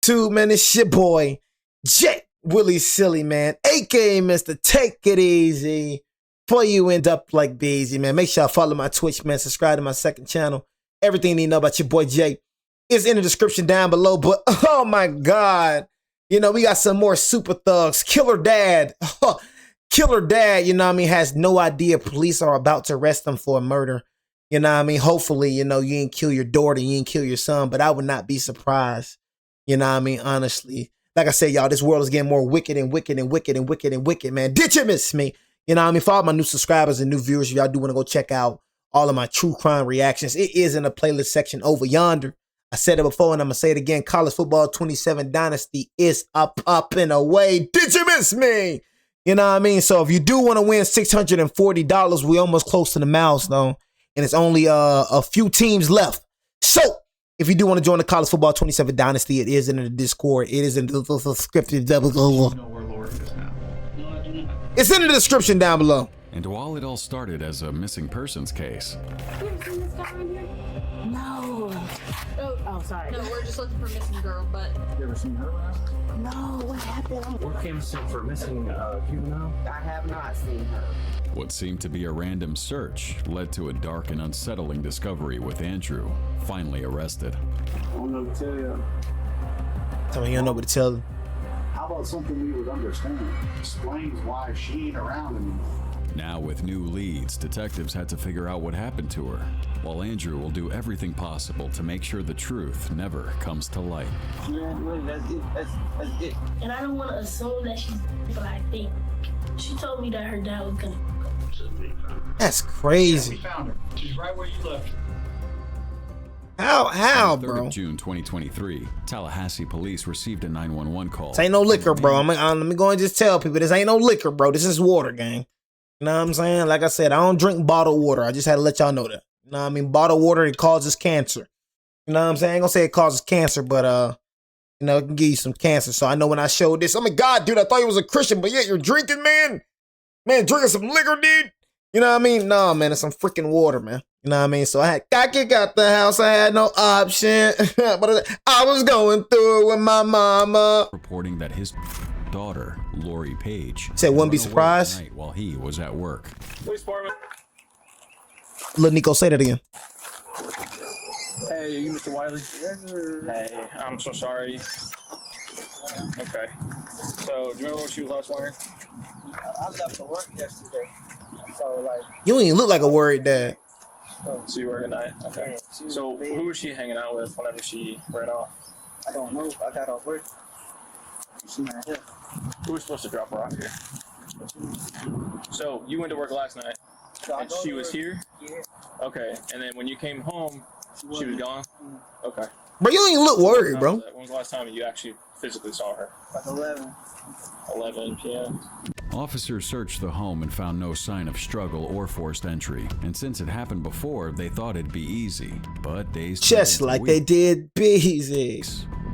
YouTube, man? It's your boy, Jay Willie Silly, man, aka Mr. Take It Easy. Before you end up like Beezy, man, make sure y'all follow my Twitch, man. Subscribe to my second channel. Everything you need to know about your boy Jay is in the description down below. But oh my God, you know, we got some more super thugs. Killer Dad. Killer Dad, you know what I mean, has no idea police are about to arrest him for a murder. You know what I mean? Hopefully, you know, you ain't kill your daughter, you ain't kill your son, but I would not be surprised. You know what I mean? Honestly. Like I said, y'all, this world is getting more wicked and wicked and wicked and wicked and wicked, man. Did you miss me? You know what I mean? For all my new subscribers and new viewers, if y'all do want to go check out all of my true crime reactions, it is in the playlist section over yonder. I said it before and I'm going to say it again. College Football 27 Dynasty is up and away. Did you miss me? You know what I mean? So if you do want to win $640, we almost close to the milestone. And it's only a few teams left. So if you do want to join the College Football 27 Dynasty, it is in the Discord. It is in the scripted. It's in the description down below. And while it all started as a missing persons case. No. Oh, sorry. No, we're just looking for missing girl, but... You ever seen her around? No, what happened? What came for missing juvenile? I have not seen her. What seemed to be a random search led to a dark and unsettling discovery with Andrew finally arrested. I don't know what to tell you. Tell me you don't know what to tell them. How about something we would understand? Explains why she ain't around anymore. Now with new leads, detectives had to figure out what happened to her, while Andrew will do everything possible to make sure the truth never comes to light. Yeah, that's it. That's it. And I don't want to assume that she's, but I think she told me that her dad was gonna. That's crazy. We found her. She's right where you left her. How, On the 3rd bro? of June 2023, Tallahassee police received a 911 call. This ain't no liquor, bro. Let me go and just tell people this ain't no liquor, bro. This is water, gang. You know what I'm saying? Like I said, I don't drink bottled water. I just had to let y'all know that. You know what I mean? Bottled water, it causes cancer. You know what I'm saying? I ain't gonna say it causes cancer, but you know, it can give you some cancer. So I know when I showed this, oh my God, dude, I thought you was a Christian, but yet you're drinking, man. Man, drinking some liquor, dude. You know what I mean? No, man, it's some freaking water, man. You know what I mean? So I kicked out the house. I had no option. But I was going through it with my mama. Reporting that his daughter, Lori Page, Said wouldn't be run away surprised. tonight while he was at work. Police department. Let Nico say that again. Hey, are you Mr. Wiley? Hey, I'm so sorry. Okay. So, do you remember when she was last wearing? I left for work yesterday. So, like, You don't even look like a worried dad. Oh, so you work at night? Okay. So, who was she hanging out with whenever she ran off? I don't know. I got off work. She not here. Who was supposed to drop her off here? So, you went to work last night, So I and go she to was work. here? Yeah. Okay. And then when you came home, she was gone? Okay. Bro, you don't even look worried, bro. When was the last time you actually physically saw her? Like 11. 11 p.m. Officers searched the home and found no sign of struggle or forced entry. And since it happened before, they thought it'd be easy. But days turned Just into like they did Beezy.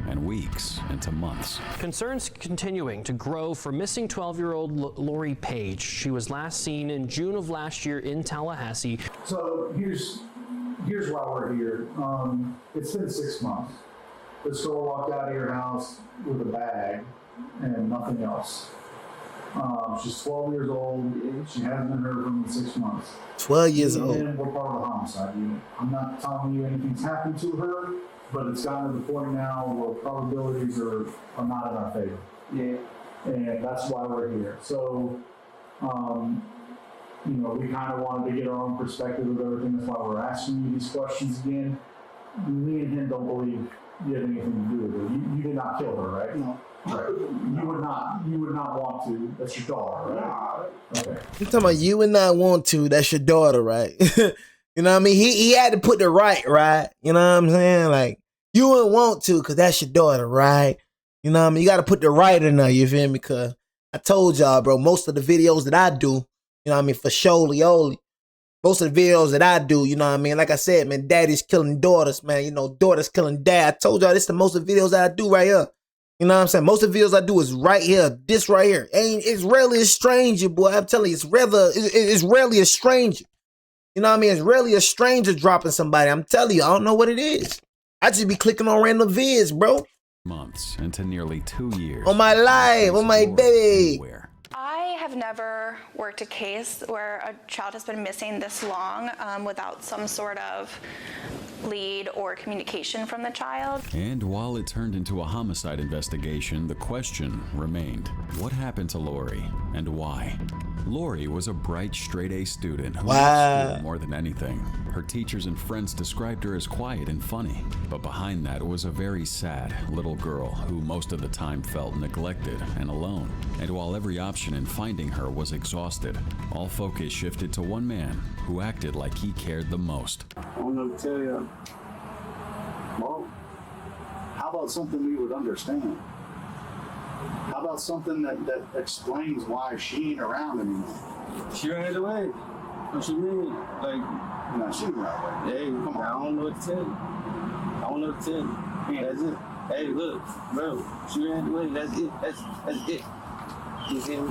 and weeks into months. Concerns continuing to grow for missing 12-year-old Lori Page. She was last seen in June of last year in Tallahassee. So here's why we're here. It's been 6 months. This girl walked out of your house with a bag and nothing else. She's 12 years old. She hasn't been heard from in 6 months. 12 years old. And we're part of the homicide unit. I'm not telling you anything's happened to her, but it's gotten to the point now where probabilities are not in our favor. Yeah. And that's why we're here. So, you know, we kind of wanted to get our own perspective of everything. That's why we're asking you these questions again. Me and him don't believe you had anything to do with it. You did not kill her, right? No. Right. You would not want to. That's your daughter, right? Okay. You talking about you would not want to. That's your daughter, right? You know what I mean? He had to put the right? You know what I'm saying? Like, you wouldn't want to because that's your daughter, right? You know what I mean? You got to put the right in there, you feel me? Because I told y'all, bro, most of the videos that I do, you know what I mean, for Sholioli, most of the videos that I do, you know what I mean? Like I said, man, daddy's killing daughters, man. You know, daughters killing dad. I told y'all this is the most of the videos that I do right here. You know what I'm saying? Most of the videos I do is right here. This right here. It's rarely a stranger, boy. I'm telling you, it's rarely a stranger. You know what I mean? It's rarely a stranger dropping somebody. I'm telling you, I don't know what it is. I just be clicking on random vids, bro. months into nearly 2 years. On my life, on my baby. Anywhere. I have never worked a case where a child has been missing this long without some sort of lead or communication from the child. And while it turned into a homicide investigation, the question remained, what happened to Lori and why? Lori was a bright, straight-A student who loved school more than anything. Her teachers and friends described her as quiet and funny, but behind that was a very sad little girl who most of the time felt neglected and alone. And while every option in finding her was exhausted, all focus shifted to one man who acted like he cared the most. I don't know what to tell you. Well, how about something we would understand? How about something that explains why she ain't around anymore? She ran away. What you mean? Like, No, she ran away. hey, come on. I don't know what to tell you. I don't know what to tell you. That's it. Hey, look, bro. She ran away. That's it. That's it. You see me?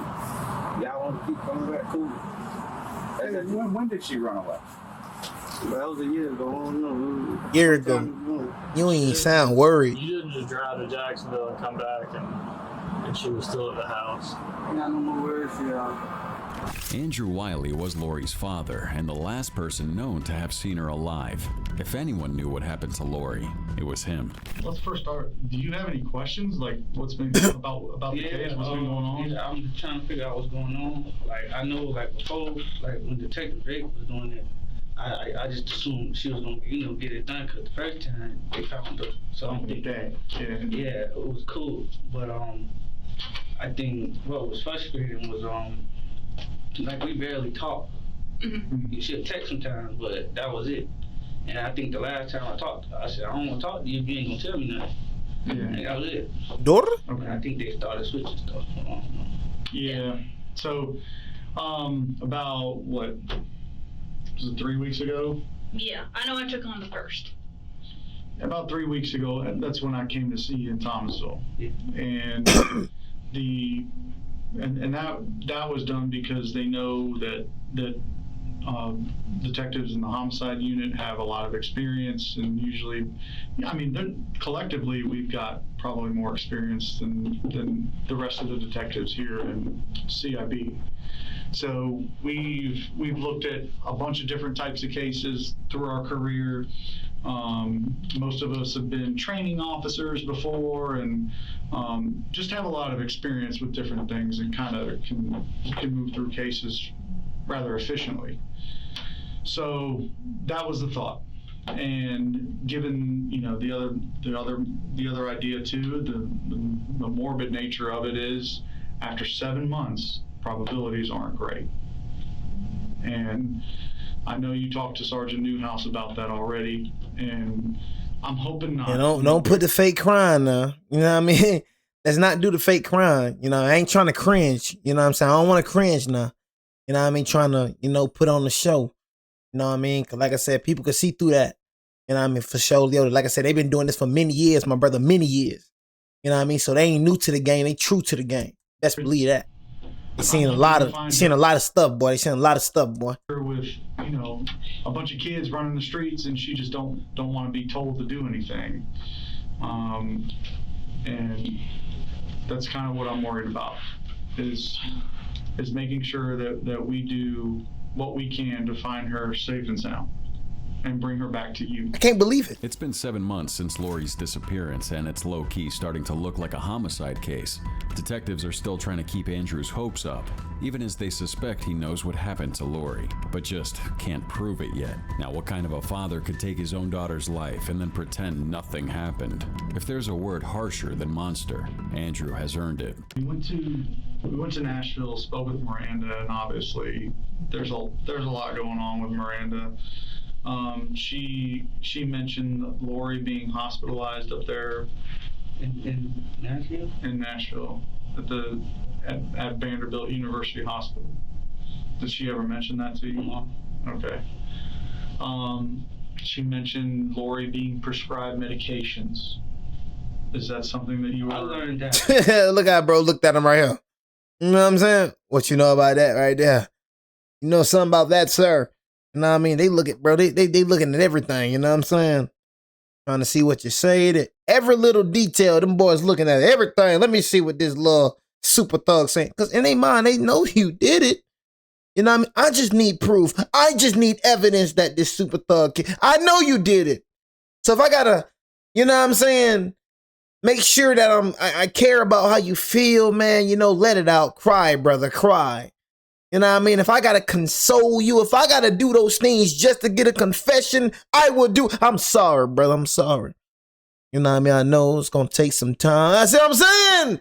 Y'all want to keep coming back? Cool. Hey, when did she run away? But that was a year ago. I don't know. Year ago. You ain't sound worried. You didn't just drive to Jacksonville and come back and she was still at the house. I got no more words for y'all. Andrew Wiley was Lori's father and the last person known to have seen her alive. If anyone knew what happened to Lori, it was him. Let's first start. Do you have any questions? Like, what's been about the case? What's been going on? Yeah, I'm just trying to figure out what's going on. Like, I know, like, before, like, when Detective Drake was doing it, I just assumed she was gonna, get it done. Cause the first time they found her, so I'm thinking, yeah, it was cool. But I think what was frustrating was like we barely talked. She'll text sometimes, but that was it. And I think the last time I talked to her, I said, I don't want to talk to you if you ain't gonna tell me nothing. And that was it. Daughter? And I think they started switching stuff. Yeah. So, about what? Was it 3 weeks ago? Yeah, I know I took on the first. About 3 weeks ago, that's when I came to see you in Thomasville. Yeah. And that was done because they know that detectives in the homicide unit have a lot of experience, and usually, I mean, collectively we've got probably more experience than the rest of the detectives here in CIB. So we've looked at a bunch of different types of cases through our career. Most of us have been training officers before, and just have a lot of experience with different things, and kind of can move through cases rather efficiently. So that was the thought. And given the other idea too, the morbid nature of it is, after 7 months, probabilities aren't great. And I know you talked to Sergeant Newhouse about that already, and I'm hoping not. Yeah, don't put the fake crime now. You know what I mean? Let's not do the fake crime. I ain't trying to cringe. You know what I'm saying? I don't want to cringe now. You know what I mean? Trying to, put on the show. You know what I mean? Because like I said, people could see through that. You know what I mean? For sure. Like I said, they've been doing this for many years, my brother, many years. You know what I mean? So they ain't new to the game. They true to the game. Best believe that. They seen a lot of stuff, boy. They seen a lot of stuff, boy. With a bunch of kids running the streets, and she just don't want to be told to do anything, and that's kind of what I'm worried about. Is making sure that we do what we can to find her safe and sound and bring her back to you. I can't believe it. It's been 7 months since Lori's disappearance, and it's low-key starting to look like a homicide case. Detectives are still trying to keep Andrew's hopes up, even as they suspect he knows what happened to Lori, but just can't prove it yet. Now, what kind of a father could take his own daughter's life and then pretend nothing happened? If there's a word harsher than monster, Andrew has earned it. We went to Nashville, spoke with Miranda, and obviously there's a lot going on with Miranda. She mentioned Lori being hospitalized up there In Nashville? in Nashville at Vanderbilt University Hospital. Did she ever mention that to you? Okay. She mentioned Lori being prescribed medications. Is that something that you I were? learned that. Look at bro. Looked at him right here. You know what I'm saying? What you know about that right there? You know something about that, sir? You know what I mean? They look at, bro, they looking at everything, you know what I'm saying? Trying to see what you say. Every little detail, them boys looking at everything. Let me see what this little super thug saying. Because in their mind, they know you did it. You know what I mean? I just need proof. I just need evidence that this super thug I know you did it. So if I gotta, you know what I'm saying, make sure that I care about how you feel, man, you know, let it out. Cry, brother, cry. You know what I mean? If I gotta console you, if I gotta do those things just to get a confession, I will do. I'm sorry, brother. I'm sorry. You know what I mean? I know it's gonna take some time. That's what I'm saying.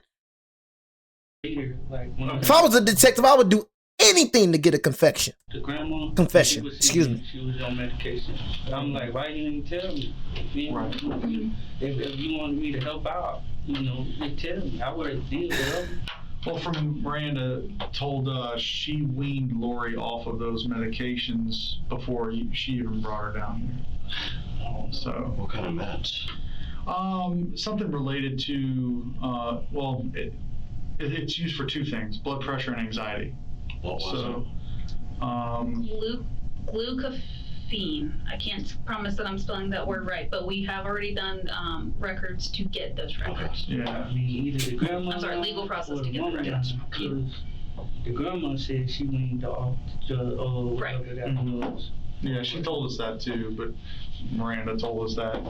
If I was a detective, I would do anything to get a confession. The grandma. Confession. Excuse me. She was on medication. I'm like, why you didn't tell me? If you wanted me to help out, you know, you tell me. I would have did it. Well, from Miranda told us she weaned Lori off of those medications before she even brought her down here. So What kind of meds? Something related to well, it's used for two things: blood pressure and anxiety. What was it? Glucophene. I can't promise that I'm spelling that word right, but we have already done records to get those records. Yeah. I mean, either the grandma. I'm sorry, legal process to get the records. The grandma said she weaned off the whatever that was. Yeah, she told us that too, but Miranda told us that,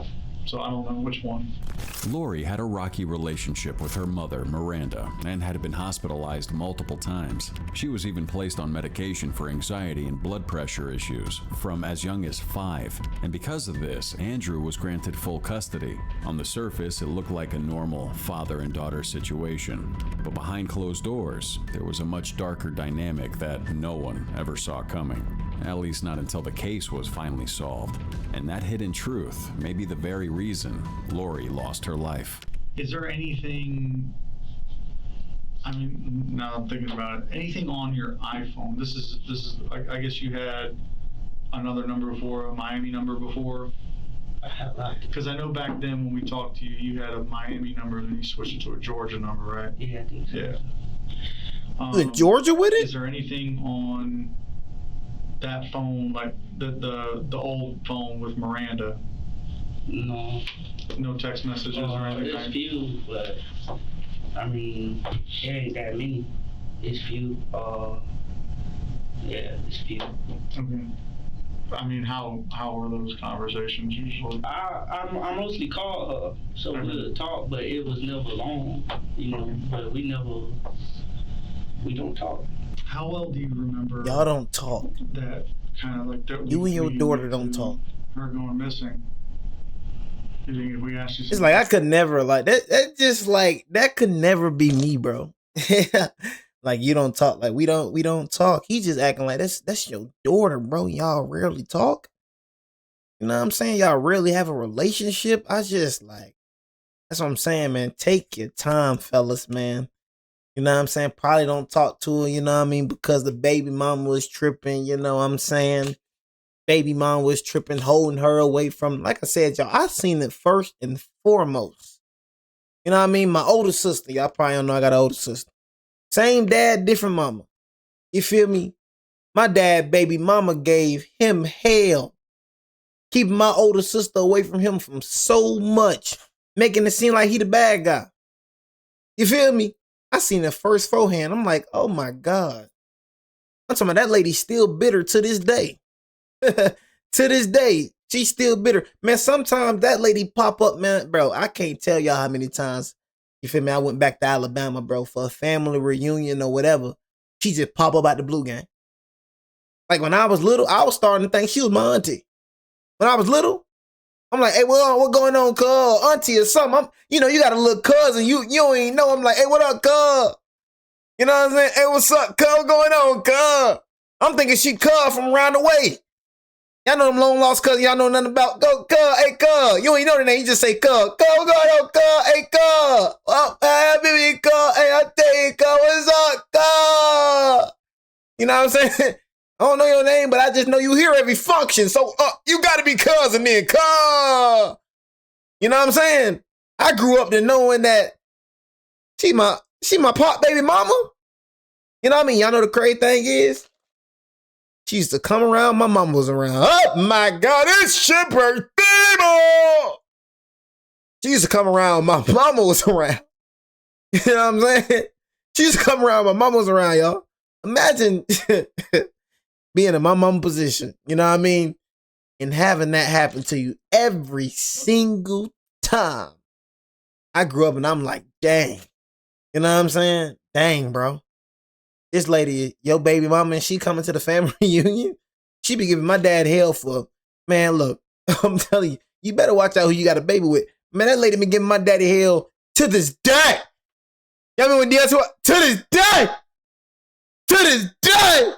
so I don't know which one. Lori had a rocky relationship with her mother, Miranda, and had been hospitalized multiple times. She was even placed on medication for anxiety and blood pressure issues from as young as 5. And because of this, Andrew was granted full custody. On the surface, it looked like a normal father and daughter situation. But behind closed doors, there was a much darker dynamic that no one ever saw coming. At least not until the case was finally solved. And that hidden truth may be the very reason Lori lost her life. Is there anything, I mean, now I'm thinking about it, anything on your iPhone? This is I guess you had another number before, a Miami number before? Because I know back then when we talked to you, you had a Miami number and then you switched it to a Georgia number, right? Yeah, I think so. Yeah. The Georgia with it? Is there anything on that phone, like the old phone with Miranda? No. No text messages or anything? There's few, but I mean, it ain't that many. It's few. Yeah, it's few. Okay. I mean, how are those conversations usually? I mostly call her, so we'll talk, but it was never long, you know. But we don't talk. How well do you remember? Y'all don't talk. That kind of like that. You and your daughter don't talk. Her going missing. You think if we asked you? It's like I could never like that. That just like that could never be me, bro. Like you don't talk. Like we don't talk. He just acting like that's your daughter, bro. Y'all rarely talk. You know what I'm saying? Y'all rarely have a relationship. I just like that's what I'm saying, man. Take your time, fellas, man. You know what I'm saying? Probably don't talk to her, you know what I mean? Because the baby mama was tripping, you know what I'm saying? Baby mom was tripping, holding her away from, like I said, y'all, I seen it first and foremost. You know what I mean? My older sister, y'all probably don't know I got an older sister. Same dad, different mama. You feel me? My dad, baby mama gave him hell. Keeping my older sister away from him from so much. Making it seem like he the bad guy. You feel me? I seen it first forehand. I'm like, oh my God. I'm talking about that lady still bitter to this day. To this day, she's still bitter. Man, sometimes that lady pop up, man, bro. I can't tell y'all how many times, you feel me? I went back to Alabama, bro, for a family reunion or whatever. She just pop up out the blue gang. Like when I was little, I was starting to think she was my auntie. When I was little, I'm like, hey, what going on, cuz? Auntie or something. You know, you got a little cousin. You don't even know. I'm like, hey, what up, cuz? You know what I'm saying? Hey, what's up, cuz? What going on, cuz? I'm thinking she cuz from around the way. Y'all know them long lost cousins. Y'all know nothing about. Go, cuz, hey, cuz. You ain't know the name. You just say cuz. Cuz, what going on, cuz? Hey, cuz. Oh, hey, baby, cuz. Hey, I tell you, cuz, what's up, cuz? You know what I'm saying? I don't know your name, but I just know you here every function. So you got to be cousin then, cuz. You know what I'm saying? I grew up to knowing that she my pop baby mama. You know what I mean? Y'all know the crazy thing is, she used to come around. My mama was around. Oh my God, it's your birthday, boy. She used to come around when my mama was around. You know what I'm saying? She used to come around when my mama was around, y'all. Imagine being in my mama position, you know what I mean? And having that happen to you every single time. I grew up and I'm like, dang. You know what I'm saying? Dang, bro. This lady, your baby mama, and she coming to the family reunion. She be giving my dad hell for, man, look, I'm telling you, you better watch out who you got a baby with. Man, that lady been giving my daddy hell to this day. Y'all remember when DS was? To this day! To this day!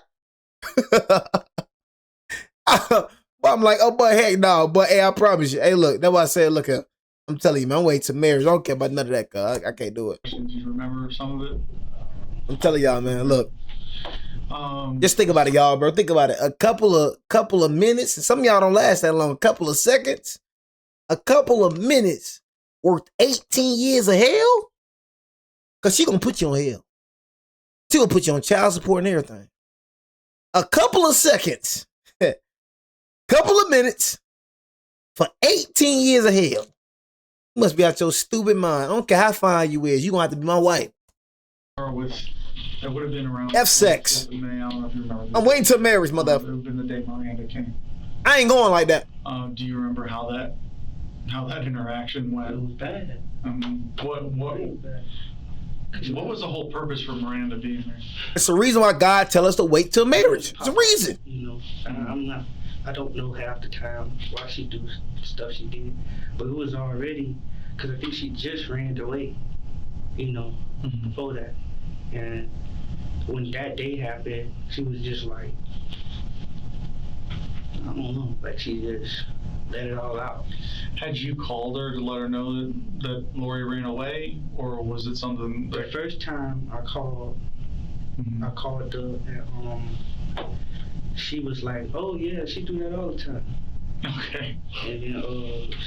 But I'm like, oh, but heck no. But hey, I promise you. Hey, look, that's why I said, look, I'm telling you, man, I'm waiting to marriage. I don't care about none of that, cuz I can't do it. Do you remember some of it? I'm telling y'all, man, look. Just think about it, y'all, bro. Think about it. A couple of minutes, and some of y'all don't last that long. A couple of seconds, a couple of minutes worth 18 years of hell? Because she gonna put you on hell. She gonna put you on child support and everything. A couple of seconds, couple of minutes for 18 years of hell. You must be out your stupid mind. I don't care how fine you is. You gonna have to be my wife. It would have been around F-sex. May. I don't know if you remember. I'm waiting till marriage, It motherfucker. would have been the day Miranda came. I ain't going like that. Do you remember how that interaction went? It was bad. What was the whole purpose for Miranda being there? It's the reason why God tell us to wait till marriage. It's a reason. You know, I don't know half the time why she do stuff she did, but it was already, because I think she just ran away, you know, before that. And when that day happened, she was just like, I don't know, like she just let it all out. Had you called her to let her know that Lori ran away, or was it something The first time I called, she was like, oh yeah, she do that all the time. Okay. And then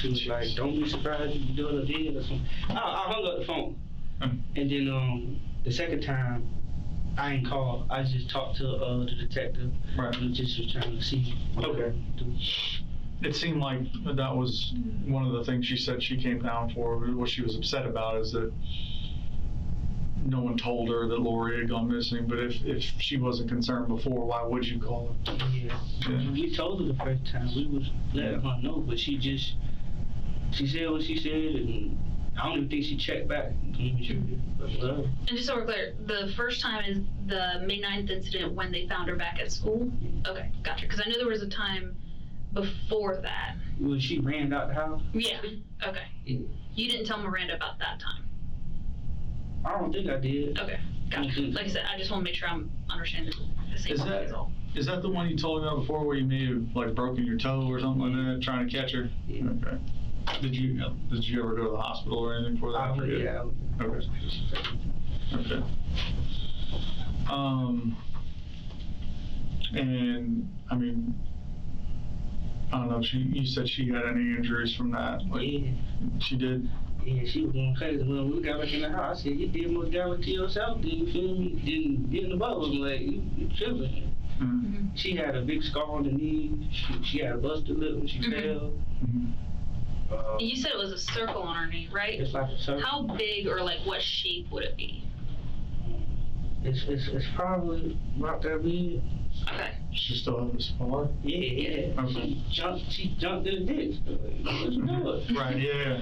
she was like, don't be surprised if you do it again or something. I hung up the phone. And then the second time, I ain't called. I just talked to the detective. Right. And just was trying to see what Okay. to do. It seemed like that was one of the things she said she came down for. What she was upset about is that no one told her that Lori had gone missing. But if she wasn't concerned before, why would you call her? Yeah. We told her the first time. We was letting her know, but she said what she said, and I don't even think she checked back. And just so we're clear, the first time is the May 9th incident when they found her back at school? Okay, gotcha. Because I know there was a time before that. When she ran out the house? Yeah, okay. You didn't tell Miranda about that time? I don't think I did. Okay, gotcha. Like I said, I just want to make sure I'm understanding the same thing as all. Is that the one you told me about before, where you may have like broken your toe or something like that, trying to catch her? Yeah. Okay. Did you ever go to the hospital or anything for that? Yeah. Okay. Okay. And I mean, I don't know. You said she had any injuries from that? Like, yeah. She did. Yeah, she was going crazy. When we got back in the house, I said, you did more damage to yourself, did you feel me? Didn't get in the boat. I'm like, you tripping. Mm-hmm. She had a big scar on the knee. She had a busted lip when she fell. Mm-hmm. You said it was a circle on her knee, right? It's like a circle. How big or like what shape would it be? It's probably about that big. Okay. She still has a scar? Yeah. Okay. She jumped in the ditch. Let's do it. Right, yeah.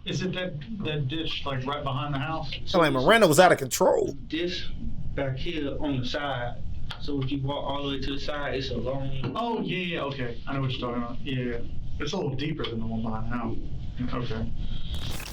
Is it that ditch like right behind the house? So like Miranda was out of control. This back here on the side. So if you walk all the way to the side, it's a long. Oh yeah, okay. I know what you're talking about. Yeah. It's a little deeper than the one behind the house. Okay.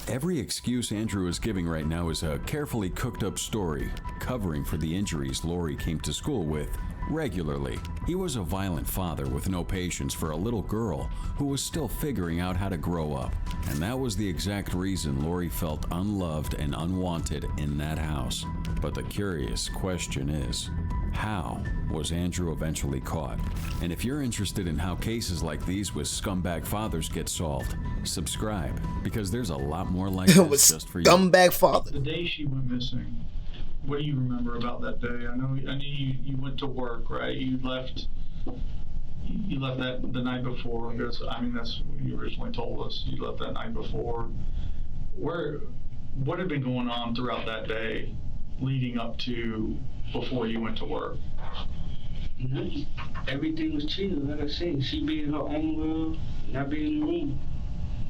Every excuse Andrew is giving right now is a carefully cooked up story covering for the injuries Lori came to school with regularly. He was a violent father with no patience for a little girl who was still figuring out how to grow up. And that was the exact reason Lori felt unloved and unwanted in that house. But the curious question is, how was Andrew eventually caught? And if you're interested in how cases like these with scumbag fathers get solved, subscribe, because there's a lot more like this just for you. Scumbag father. The day she went missing, what do you remember about that day? I know you went to work, right? You left you left that the night before. That's what you originally told us. You left that night before. What had been going on throughout that day leading up to before you went to work? Nothing. Everything was chill. Like I said, she be in her own world, and I be in the room.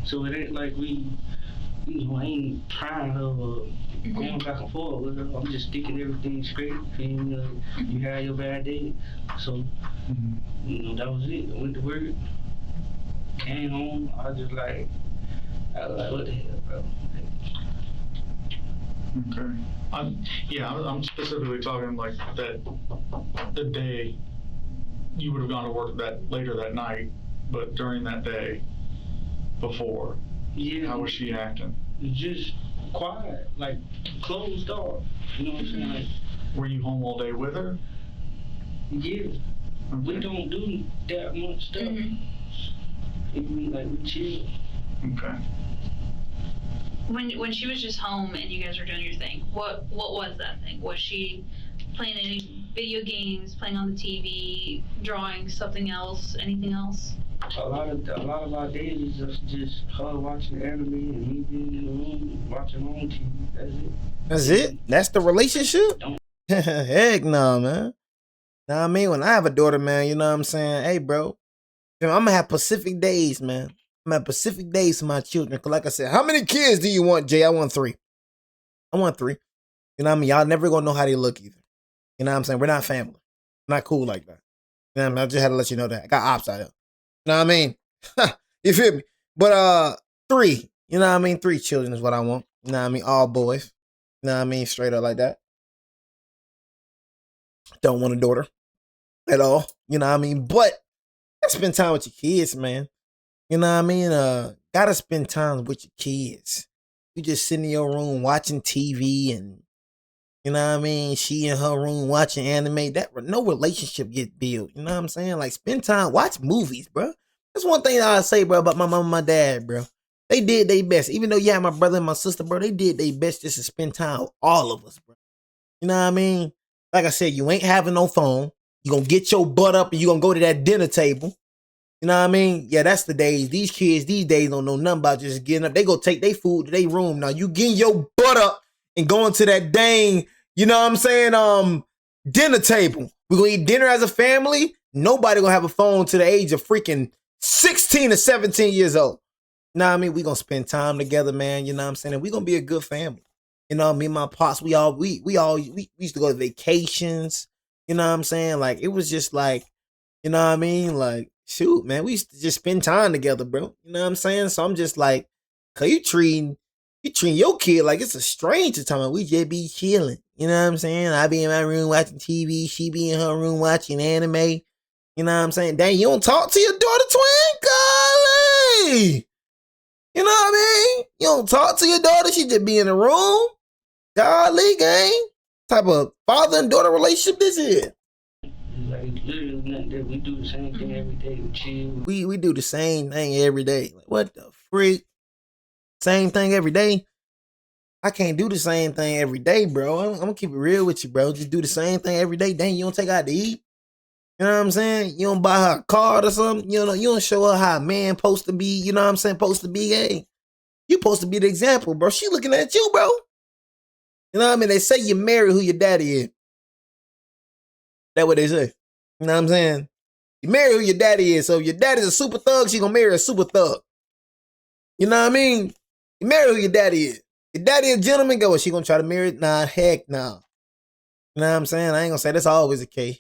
So it ain't like I ain't trying her or going back and forth with her. I'm just sticking everything straight. And you had your bad day. So, that was it. I went to work, came home. I was like, what the hell, bro? Okay. I'm specifically talking like that the day you would have gone to work later that night, but during that day before. Yeah. How was she acting? Just quiet, like closed off. You know what I'm saying? Like, were you home all day with her? Yeah. Okay. We don't do that much stuff. We chill. Okay. When she was just home and you guys were doing your thing, what was that thing? Was she playing any video games, playing on the TV, drawing something else, anything else? A lot of our days is just her watching anime and me being in the room watching her own TV. That's it. That's it? That's the relationship? Heck no, man. Now I mean, when I have a daughter, man, you know what I'm saying? Hey, bro, I'm gonna have Pacific days, man. I'm gonna have Pacific days for my children. Cause like I said, how many kids do you want, Jay? I want 3. I want 3. You know what I mean? Y'all never gonna know how they look either. You know what I'm saying? We're not family. We're not cool like that. You know what I mean? I just had to let you know that. I got ops out here. You know what I mean? You feel me? But 3. You know what I mean? 3 children is what I want. You know what I mean? All boys. You know what I mean? Straight up like that. Don't want a daughter at all. You know what I mean? But spend time with your kids, man. You know what I mean? Gotta spend time with your kids. You just sitting in your room watching TV and, you know what I mean? She in her room watching anime. That no relationship get built. You know what I'm saying? Like, spend time, watch movies, bro. That's one thing I say, bro, about my mom and my dad, bro. They did their best. Even though, yeah, my brother and my sister, bro, they did their best just to spend time with all of us, bro. You know what I mean? Like I said, you ain't having no phone. You gonna get your butt up and you gonna go to that dinner table. You know what I mean? Yeah, that's the days. These kids these days don't know nothing about just getting up. They go take their food to their room. Now, you getting your butt up and going to that dang, you know what I'm saying, dinner table. We're gonna eat dinner as a family. Nobody gonna have a phone to the age of freaking 16 or 17 years old. You know what I mean? We gonna spend time together, man. You know what I'm saying? And we gonna be a good family. You know, me and my pops, we used to go to vacations. You know what I'm saying? Like, it was just like, you know what I mean? Like, shoot, man, we used to just spend time together, bro. You know what I'm saying? So I'm just like, cause you treating your kid like it's a stranger time. We just be chilling. You know what I'm saying? I be in my room watching TV. She be in her room watching anime. You know what I'm saying? Dang, you don't talk to your daughter, twin? Golly! You know what I mean? You don't talk to your daughter. She just be in the room. Golly, gang. Type of father and daughter relationship this is. Like, literally nothing that we do the same thing every day. We chill. We do the same thing every day. Like, what the freak? Same thing every day? I can't do the same thing every day, bro. I'm gonna keep it real with you, bro. Just do the same thing every day. Dang, you don't take her out to eat. You know what I'm saying? You don't buy her a card or something. You know, you don't show her how a man supposed to be. You know what I'm saying? Supposed to be. Hey, you supposed to be the example, bro. She looking at you, bro. You know what I mean? They say you marry who your daddy is. That's what they say. You know what I'm saying? You marry who your daddy is. So if your daddy's a super thug, she gonna marry a super thug. You know what I mean? You marry who your daddy is. Your daddy a gentleman, go, she gonna try to marry? Nah, heck no. Nah. You know what I'm saying? I ain't gonna say that's always the case.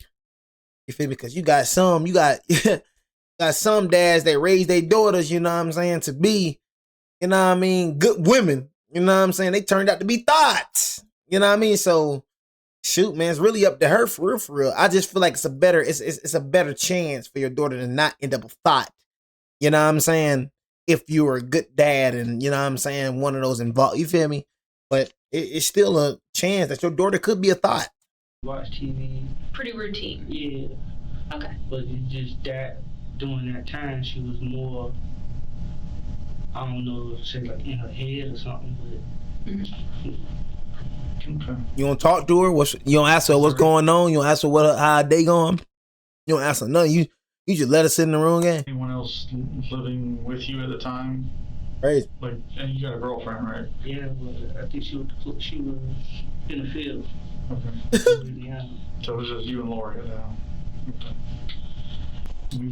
You feel me? Because you got some dads that raise their daughters, you know what I'm saying, to be, you know what I mean, good women. You know what I'm saying? They turned out to be thoughts. You know what I mean? So, shoot, man, it's really up to her for real, for real. I just feel like it's a better chance for your daughter to not end up a thought. You know what I'm saying? If you were a good dad and, you know what I'm saying, one of those involved. You feel me? But it's still a chance that your daughter could be a thought. Watch TV. Pretty routine. Yeah. Okay. But it's just that during that time she was more, I don't know, say like in her head or something, but Okay. You don't talk to her? You don't ask her what's going on? You don't ask her how they going? You don't ask her nothing. You just let us in the room, gang? Anyone else living with you at the time? Crazy. Like, and you got a girlfriend, right? Yeah, but I think she was in the field. Okay. Yeah. So it was just you and Lori now. Okay.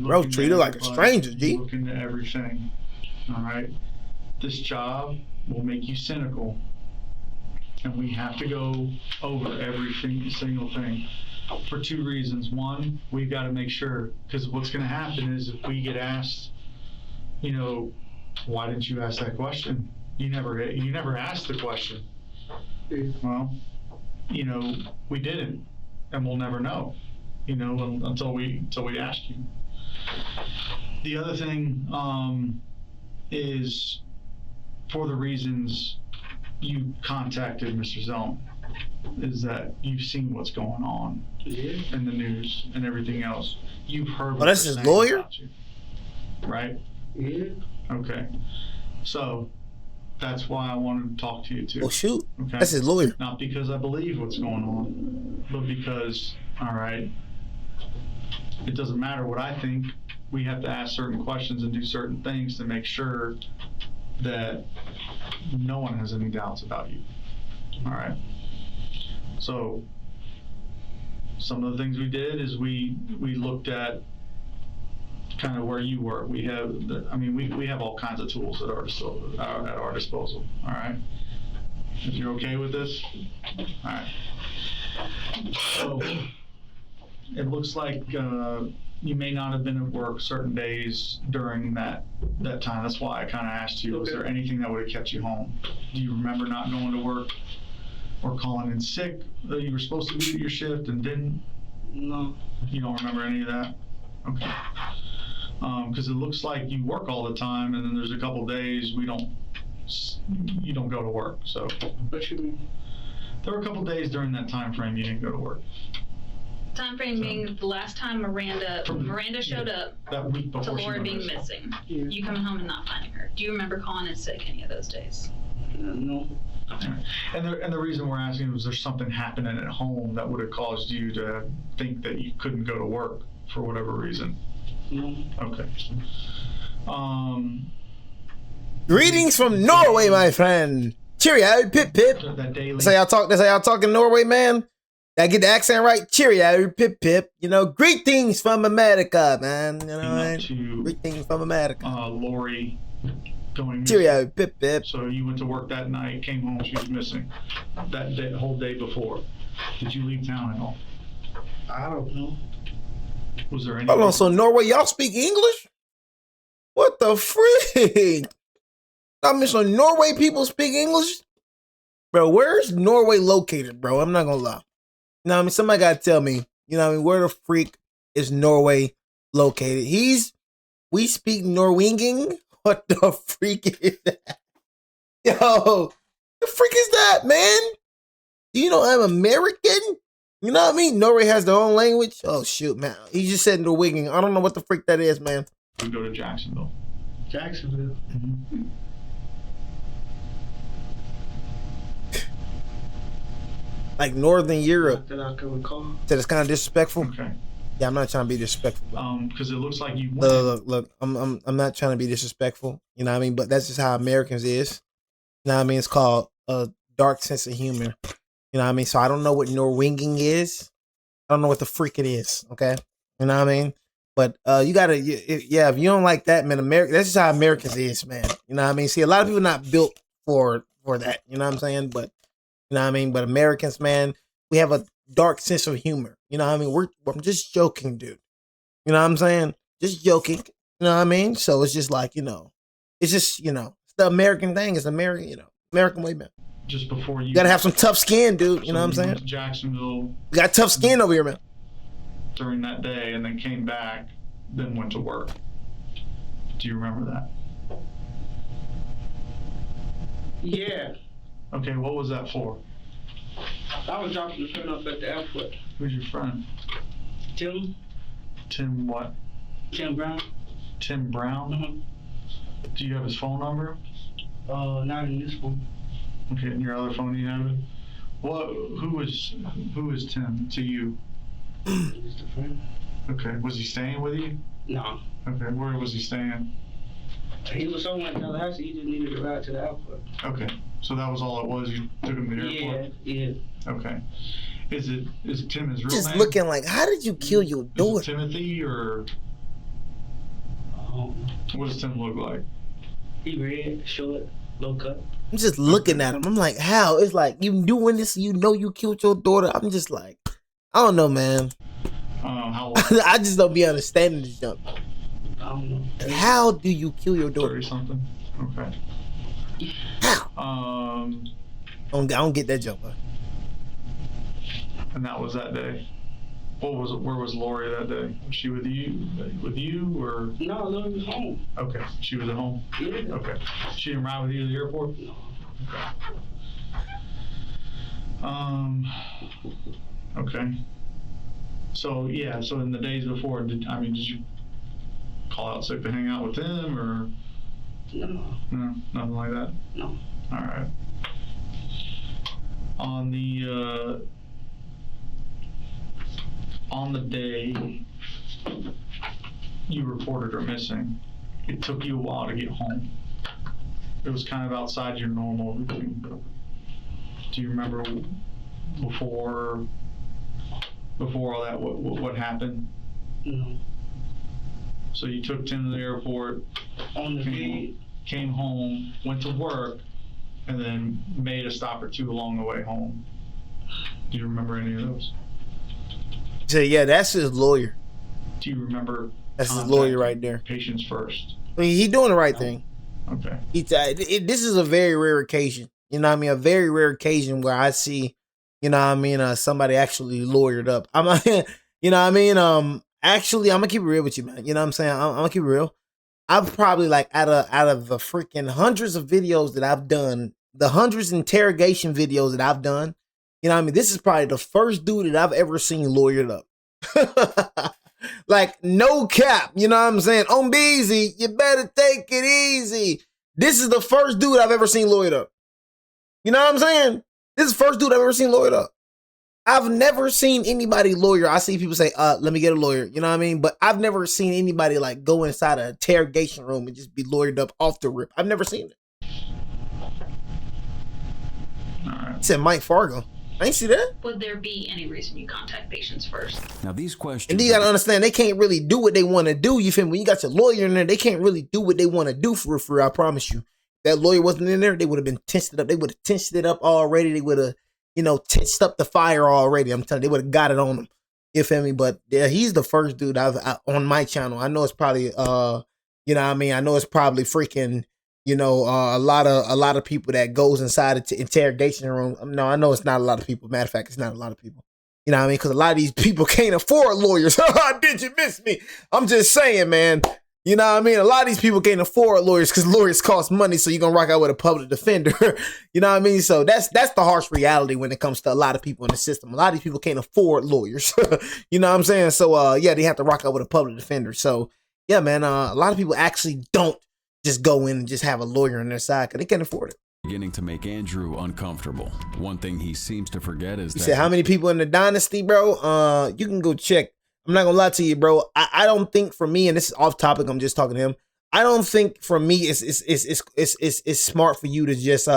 Bro, treat her like a stranger, G. Look into everything. All right. This job will make you cynical, and we have to go over every single thing for two reasons. One, we've got to make sure, because what's going to happen is if we get asked, you know, why didn't you ask that question? You never asked the question. Well, you know, we didn't, and we'll never know, you know, until we ask you. The other thing is for the reasons you contacted Mr. Zone, is that you've seen what's going on in the news and everything else. You've heard. Oh, that's his lawyer? You, right? Yeah. Okay. So that's why I wanted to talk to you too. Oh shoot. Okay. That's his lawyer. Not because I believe what's going on, but because, all right, it doesn't matter what I think. We have to ask certain questions and do certain things to make sure that no one has any doubts about you. All right. So some of the things we did is we looked at kind of where you were. We have, we have all kinds of tools at our disposal. All right. If you're okay with this, all right. So it looks like you may not have been at work certain days during that time. That's why I kind of asked you, was there anything that would have kept you home? Do you remember not going to work or calling in sick? You were supposed to be at your shift and didn't? No. You don't remember any of that? Okay. Because it looks like you work all the time, and then there's a couple days you don't go to work. So. What you mean? There were a couple days during that time frame you didn't go to work. Time frame being the last time Miranda showed up that week before to Laura being missing. Yeah. You coming home and not finding her. Do you remember calling in sick any of those days? No. And the reason we're asking was there something happening at home that would have caused you to think that you couldn't go to work for whatever reason? No. Okay. Greetings from Norway, my friend. Cheerio, pip pip. That's how y'all talk in Norway, man. Did I get the accent right? Cheerio, pip pip. You know, greetings from America, man. You know, right? Greetings from America. Lori going cheerio, pip pip. So you went to work that night, came home, she was missing. That day, the whole day before. Did you leave town at all? I don't know. Was there any? Hold on, so Norway, y'all speak English? What the freak? I mean, so Norway people speak English? Bro, where's Norway located, bro? I'm not gonna lie. You know what I mean? Somebody gotta tell me, you know what I mean, where the freak is Norway located? We speak Norwegian? What the freak is that? Yo, the freak is that, man? Do you know I'm American? You know what I mean? Norway has their own language. Oh shoot, man. He just said Norwegian. I don't know what the freak that is, man. We go to Jacksonville. Jacksonville? Mm-hmm. Like Northern Europe. That I can recall. So it's kind of disrespectful. Okay. Yeah, I'm not trying to be disrespectful. Because it looks like you. Look. I'm not trying to be disrespectful. You know what I mean? But that's just how Americans is. You know what I mean? It's called a dark sense of humor. You know what I mean? So I don't know what Norwegian is. I don't know what the freak it is. Okay. You know what I mean? But you gotta, if you don't like that, man, that's just how Americans is, man. You know what I mean? See, a lot of people not built for that. You know what I'm saying? But you know what I mean? But Americans, man, we have a dark sense of humor. You know what I mean? I'm just joking, dude. You know what I'm saying? Just joking. You know what I mean? So it's just like, it's just, it's the American thing. It's American, American way, man. Just before you gotta have some tough skin, dude. You know what I'm saying? Jacksonville. We got tough skin over here, man. During that day, and then came back, then went to work. Do you remember that? Yeah. Okay, what was that for? I was dropping a friend off at the airport. Who's your friend? Tim. Tim what? Tim Brown. Tim Brown? Mm-hmm. Do you have his phone number? Not in this one. Okay, in your other phone you have it? Who is Tim to you? Just a friend. Okay, was he staying with you? No. Okay, where was he staying? He was somewhere in Tallahassee. He just needed a ride to the airport. Okay, so that was all it was. You took him to the airport. Yeah. Okay. Is Tim his real Just name? looking like, how did you kill your daughter? Is it Timothy or what does Tim look like? He red, short, low cut. I'm just looking at him. I'm like, how? It's like, you doing this, you know you killed your daughter. I'm just like, I don't know, man. How old? I just don't be understanding this junk. I don't know. How do you kill your daughter? 30 something. Okay. How? I don't get that jump. And that was that day. Where was Lori that day? Was she with you? Or? No, Lori was home. Okay, she was at home. Yeah. Okay, she didn't ride with you to the airport. No. Okay. Okay. So yeah, so in the days before, did you call out sick to hang out with them, or? No. No, nothing like that. No. All right. On the day you reported her missing, it took you a while to get home. It was kind of outside your normal routine. Do you remember before all that what happened? No. So you took Tim to the airport, On the day. came home, went to work, and then made a stop or two along the way home. Do you remember any of those? So yeah, that's his lawyer. Do you remember? That's his lawyer right there. Patients first. I mean, he doing the right thing. Okay. This is a very rare occasion. You know what I mean? A very rare occasion where I see, you know what I mean, somebody actually lawyered up. You know what I mean? Actually, I'm gonna keep it real with you, man. You know what I'm saying? I'm gonna keep it real. I've probably like out of the freaking hundreds of videos that I've done, the hundreds of interrogation videos that I've done, you know what I mean? This is probably the first dude that I've ever seen lawyered up. Like, no cap, you know what I'm saying? On Beezy, you better take it easy. This is the first dude I've ever seen lawyered up. You know what I'm saying? This is the first dude I've ever seen lawyered up. I've never seen anybody lawyer. I see people say, let me get a lawyer. You know what I mean? But I've never seen anybody like go inside an interrogation room and just be lawyered up off the rip. I've never seen it. All right. It said Mike Fargo. I ain't see that. Would there be any reason you contact patients first? Now these questions. And then you gotta understand, they can't really do what they want to do. You feel me? When you got your lawyer in there, they can't really do what they want to do for real. I promise you. If that lawyer wasn't in there, they would have been tensed it up. They would have tensed it up already. They would have, tensed up the fire already. I'm telling you, they would have got it on them. You feel me? But yeah, he's the first dude I've on my channel. I know it's probably you know what I mean? I know it's probably freaking, a lot of people that goes inside the interrogation room. No, I know it's not a lot of people. Matter of fact, it's not a lot of people. You know what I mean? Because a lot of these people can't afford lawyers. Did you miss me? I'm just saying, man. You know what I mean? A lot of these people can't afford lawyers because lawyers cost money, so you're going to rock out with a public defender. You know what I mean? So that's the harsh reality when it comes to a lot of people in the system. A lot of these people can't afford lawyers. You know what I'm saying? So, yeah, they have to rock out with a public defender. So, yeah, man, a lot of people actually don't just go in and just have a lawyer on their side because they can't afford it. Beginning to make Andrew uncomfortable. One thing he seems to forget is You that. said how many people in the dynasty, bro? You can go check. I'm not gonna lie to you, bro. I don't think for me, and this is off topic, I'm just talking to him. I don't think for me it's smart for you to just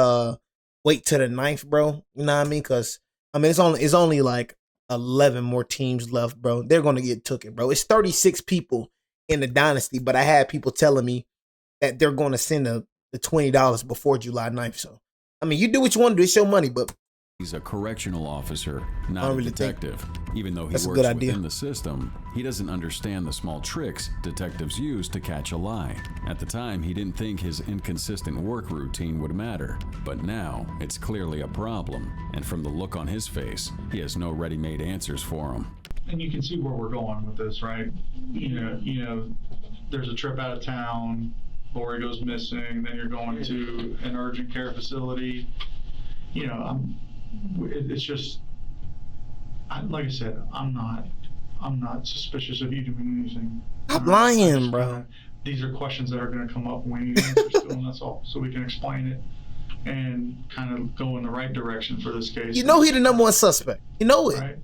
wait to the 9th, bro. You know what I mean? Because I mean it's only like 11 more teams left, bro. They're gonna get taken, bro. It's 36 people in the dynasty, but I had people telling me that they're gonna send the $20 before July 9th. So I mean, you do what you want to do. It's your money, but He's a correctional officer, not a detective. Even though he That's a works good idea. within the system, he doesn't understand the small tricks detectives use to catch a lie. At the time, he didn't think his inconsistent work routine would matter, but now it's clearly a problem, and from the look on his face, he has no ready-made answers for him. And you can see where we're going with this, right? You know, there's a trip out of town, Lori goes missing, then you're going to an urgent care facility. You know, it's just, like I said, I'm not suspicious of you doing anything. Stop lying, bro. These are questions that are going to come up when we need answers to them, that's all. So we can explain it and kind of go in the right direction for this case. You know he the number one suspect. You know it. Right?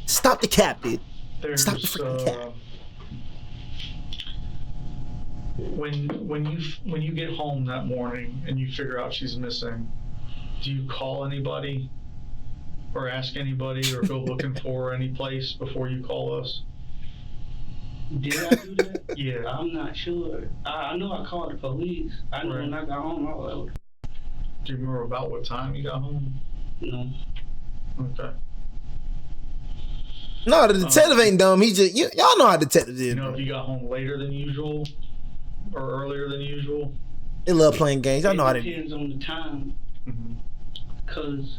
Stop the cap, dude. There's, Stop the freaking cat. When you get home that morning and you figure out she's missing, do you call anybody or ask anybody or go looking for her any place before you call us? Did I do that? Yeah. I'm not sure. I know I called the police. I know when I got home, I was like, do you remember about what time you got home? no. Okay. No, the detective ain't dumb. He just y'all know how detectives is. You know, if you got home later than usual or earlier than usual. They love playing games. Y'all know how It they depends on the time. Because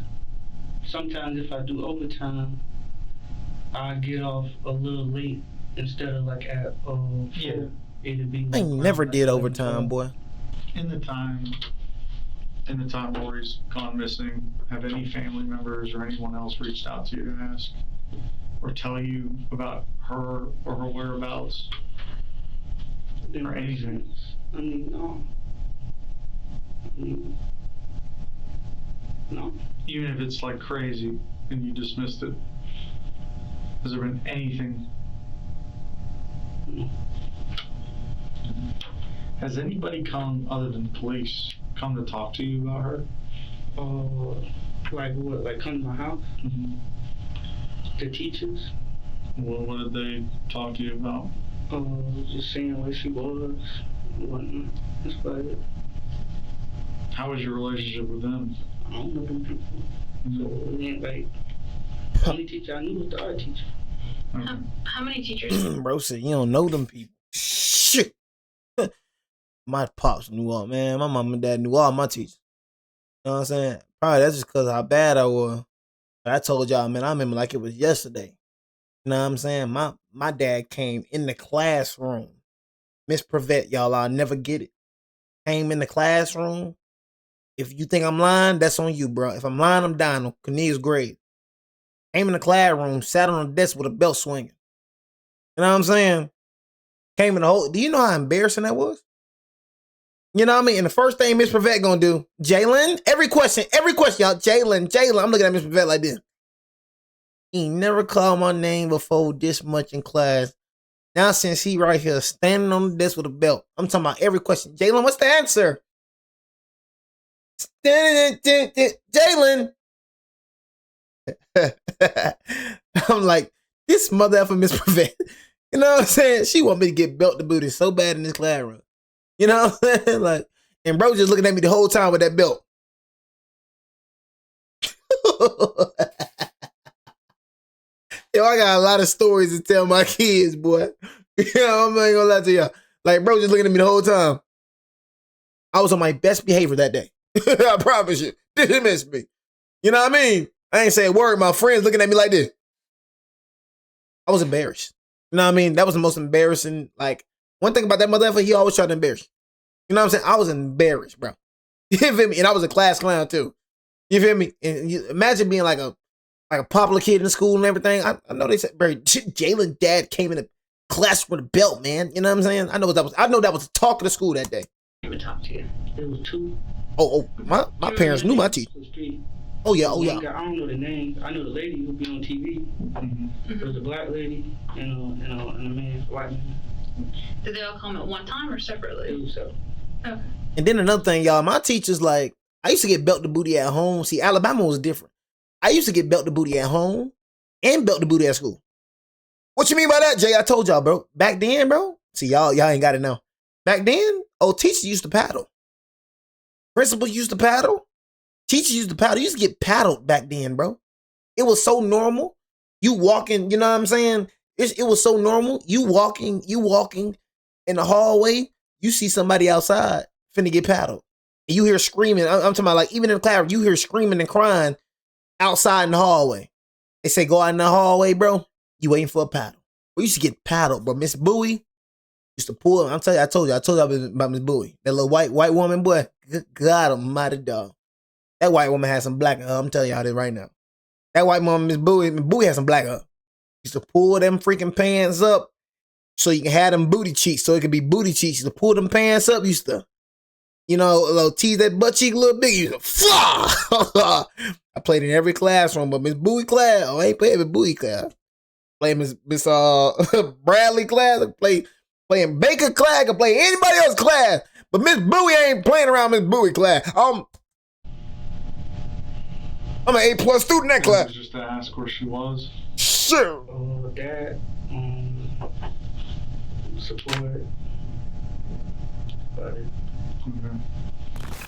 sometimes if I do overtime, I get off a little late instead of like at 4. It'd be I like ain't never like did 11, overtime, 12. boy. In the time Lori's gone missing, have any family members or anyone else reached out to you to ask or tell you about her or her whereabouts or anything? I mean, no. No. Even if it's like crazy and you dismissed it, has there been anything? No. Has anybody come other than police come to talk to you about her? Like what? Like come to my house? The teachers? Well, what did they talk to you about? Just seeing where she was and whatnot. That's about it. How was your relationship with them? I don't know them people. So it ain't like the only teacher I knew was the art teacher. How many teachers? Bro said you don't know them people. Shit. My pops knew all, man. My mom and dad knew all my teachers. You know what I'm saying? Probably that's just because how bad I was. But I told y'all, man, I remember like it was yesterday. You know what I'm saying? My dad came in the classroom. Miss Prevette, y'all, I'll never get it. Came in the classroom. If you think I'm lying, that's on you, bro. If I'm lying, I'm dying on Cornelius' grade. Came in the classroom, sat on the desk with a belt swinging. You know what I'm saying? Came in the whole. Do you know how embarrassing that was? You know what I mean? And the first thing Miss Prevette gonna do, Jalen, every question, y'all, Jalen. I'm looking at Miss Prevette like this. He never called my name before this much in class. Now since he right here standing on the desk with a belt, I'm talking about every question. Jalen, what's the answer? Jalen. I'm like, this mother effer Miss Prevette. You know what I'm saying? She want me to get belt to booty so bad in this classroom. You know what I'm saying? Like, and bro just looking at me the whole time with that belt. Yo, I got a lot of stories to tell my kids, boy. You know, I'm not gonna lie to y'all. Like, bro just looking at me the whole time. I was on my best behavior that day. I promise you. Didn't miss me. You know what I mean? I ain't saying a word. My friends looking at me like this. I was embarrassed. You know what I mean? That was the most embarrassing. Like, one thing about that motherfucker, he always tried to embarrass you. You know what I'm saying? I was embarrassed, bro. You feel me? And I was a class clown too. You feel me? And you imagine being like a popular kid in school and everything. I know they said, bro, Jalen dad came in the class with a belt, man. You know what I'm saying? I know that was the talk of the school that day. Who talked to you? There was 2. My parents knew my teacher. Oh yeah. I don't know the names. I know the lady who be on TV. There was a black lady and a man, a white man. Did they all come at one time or separately? It was so. Okay. And then another thing, y'all, my teachers, like, I used to get belt to booty at home. See, Alabama was different. I used to get belt to booty at home and belt to booty at school. What you mean by that, Jay? I told y'all, bro. Back then, bro. See, y'all ain't got it now. Back then, teachers used to paddle. Principals used to paddle. Teachers used to paddle. You used to get paddled back then, bro. It was so normal. You walking, you know what I'm saying? It was so normal. You walking in the hallway, you see somebody outside finna get paddled. And you hear screaming. I'm talking about like even in the classroom, you hear screaming and crying outside in the hallway. They say go out in the hallway, bro. You waiting for a paddle. We used to get paddled, but Miss Bowie used to pull. I told you about Miss Bowie. That little white woman, boy. Good God almighty, dog. That white woman had some black in her. I'm telling y'all this right now. That white woman, Miss Bowie had some black in her. Used to pull them freaking pants up so you can have them booty cheeks, so it could be booty cheeks. Used to pull them pants up. Used to, tease that butt cheek a little big. Used to, I played in every classroom, but Miss Bowie class, I ain't playing with Bowie class. play Miss Bradley class, playing Baker class, or play anybody else's class. But Miss Bowie ain't playing around Miss Bowie class. I'm an A+ student in that class. Just to ask where she was. Sure. Dad, support. But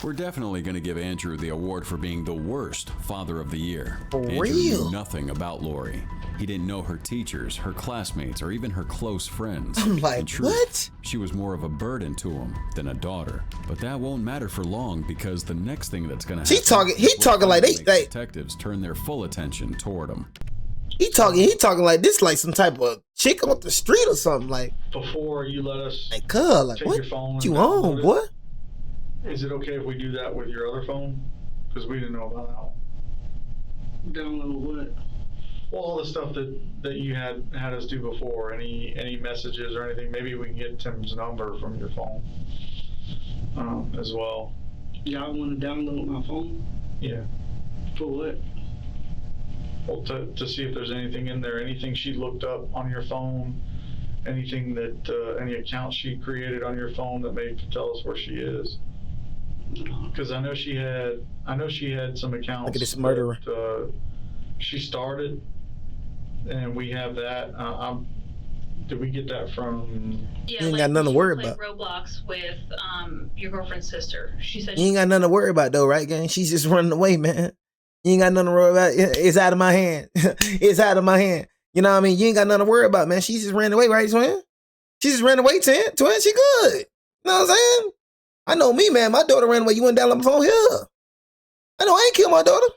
We're definitely going to give Andrew the award for being the worst father of the year. For Andrew real? knew nothing about Lori. He didn't know her teachers, her classmates, or even her close friends. I'm like, In truth, what? She was more of a burden to him than a daughter. But that won't matter for long because the next thing that's going to happen. He talking like they detectives turn their full attention toward him. He talking like this, like some type of chick off the street or something. Like, Before you let us like, cuz, like, take what your phone you and on, download boy? is it okay if we do that with your other phone? Because we didn't know about that one. download what? Well, all the stuff that you had us do before, any messages or anything, maybe we can get Tim's number from your phone as well. Y'all want to download my phone? Yeah. For what? Well, to see if there's anything in there, anything she looked up on your phone, anything that any account she created on your phone that may tell us where she is. Because I know she had some accounts. Look at this murderer. That, she started, and we have that. Did we get that from? Yeah, You ain't got nothing to worry played about. Roblox with your girlfriend's sister. She said You ain't got nothing to worry about though, right, gang? She's just running away, man. You ain't got nothing to worry about. It's out of my hand. It's out of my hand. You know what I mean? You ain't got nothing to worry about, man. She just ran away, right, twin? She just ran away, twin. She good. You know what I'm saying? I know me, man. My daughter ran away. You went down on my phone here. I know I ain't killed my daughter.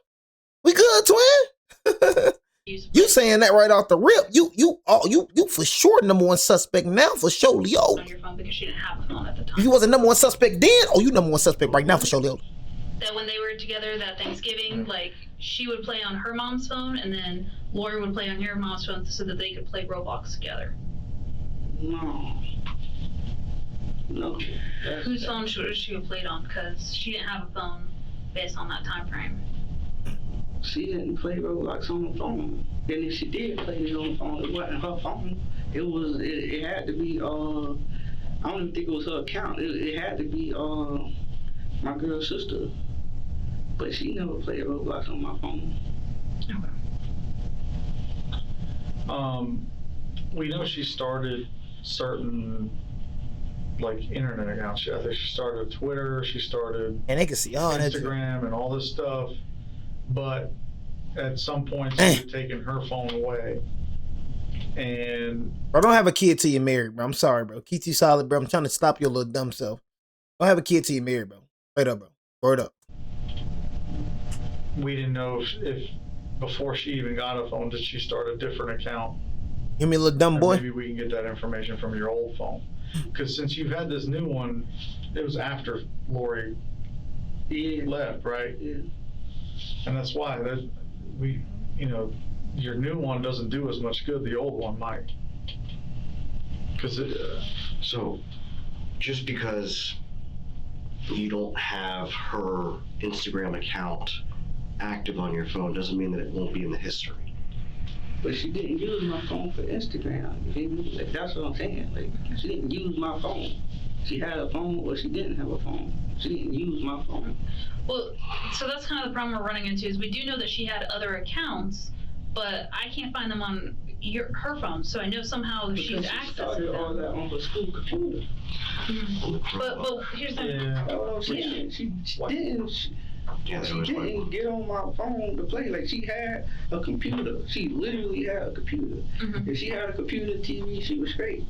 We good, twin. You saying that right off the rip? You for sure number one suspect now for sure, Leo. on your phone because she didn't have a phone at the time. You wasn't number one suspect then. Oh, you number one suspect right now for sure, Leo. That when they were together that Thanksgiving, like she would play on her mom's phone and then Lori would play on your mom's phone so that they could play Roblox together. No. Whose phone should she have played on? Because she didn't have a phone based on that time frame. She didn't play Roblox on the phone. And if she did play it on the phone, it wasn't her phone. It had to be, I don't even think it was her account. It had to be my girl's sister. But she never played Roblox on my phone. Okay. We know she started certain like internet accounts. I think she started Twitter. She started And they can see all that. Instagram and all this stuff. But at some point, she had taken her phone away. And Bro, don't have a kid till you're married, bro. I'm sorry, bro. Keep you solid, bro. I'm trying to stop your little dumb self. Don't have a kid till you're married, bro. Straight up, bro. Word up. we didn't know if before she even got a phone, did she start a different account? Give me a little dumb Or boy. maybe we can get that information from your old phone. Because since you've had this new one, it was after Lori left, right? Yeah. And that's why that we, you know, your new one doesn't do as much good. The old one might. Because so, just because you don't have her Instagram account active on your phone doesn't mean that it won't be in the history. But she didn't use my phone for Instagram. You feel me? Like, that's what I'm saying. Like, she didn't use my phone. She had a phone or she didn't have a phone. She didn't use my phone. Well, so that's kind of the problem we're running into is we do know that she had other accounts, but I can't find them on her phone. So I know somehow she's accessing started all them. that on her school computer. But here's the That's what I'm saying. She didn't get on my phone to play. Like, she had a computer. She literally had a computer. If she had a computer, TV, she was straight.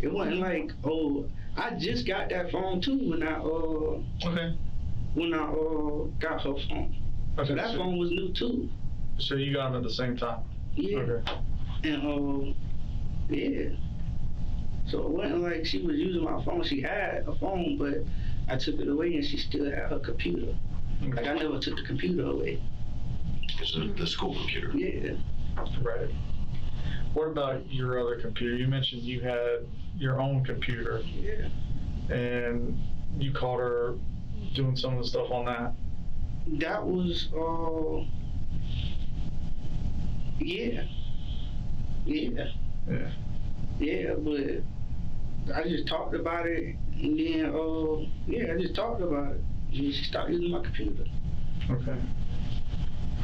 It wasn't like, oh, I just got that phone too when I got her phone. Okay, So that phone was new too. So you got them at the same time? Yeah. Okay. And yeah. So it wasn't like she was using my phone. She had a phone, but I took it away and she still had her computer. Okay. Like, I never took the computer away. It's the school computer. Yeah. Right. What about your other computer? You mentioned you had your own computer. Yeah. And you caught her doing some of the stuff on that. That was, yeah. Yeah. Yeah. Yeah, but I just talked about it, and then, yeah, I just talked about it. And she stopped using my computer. Okay.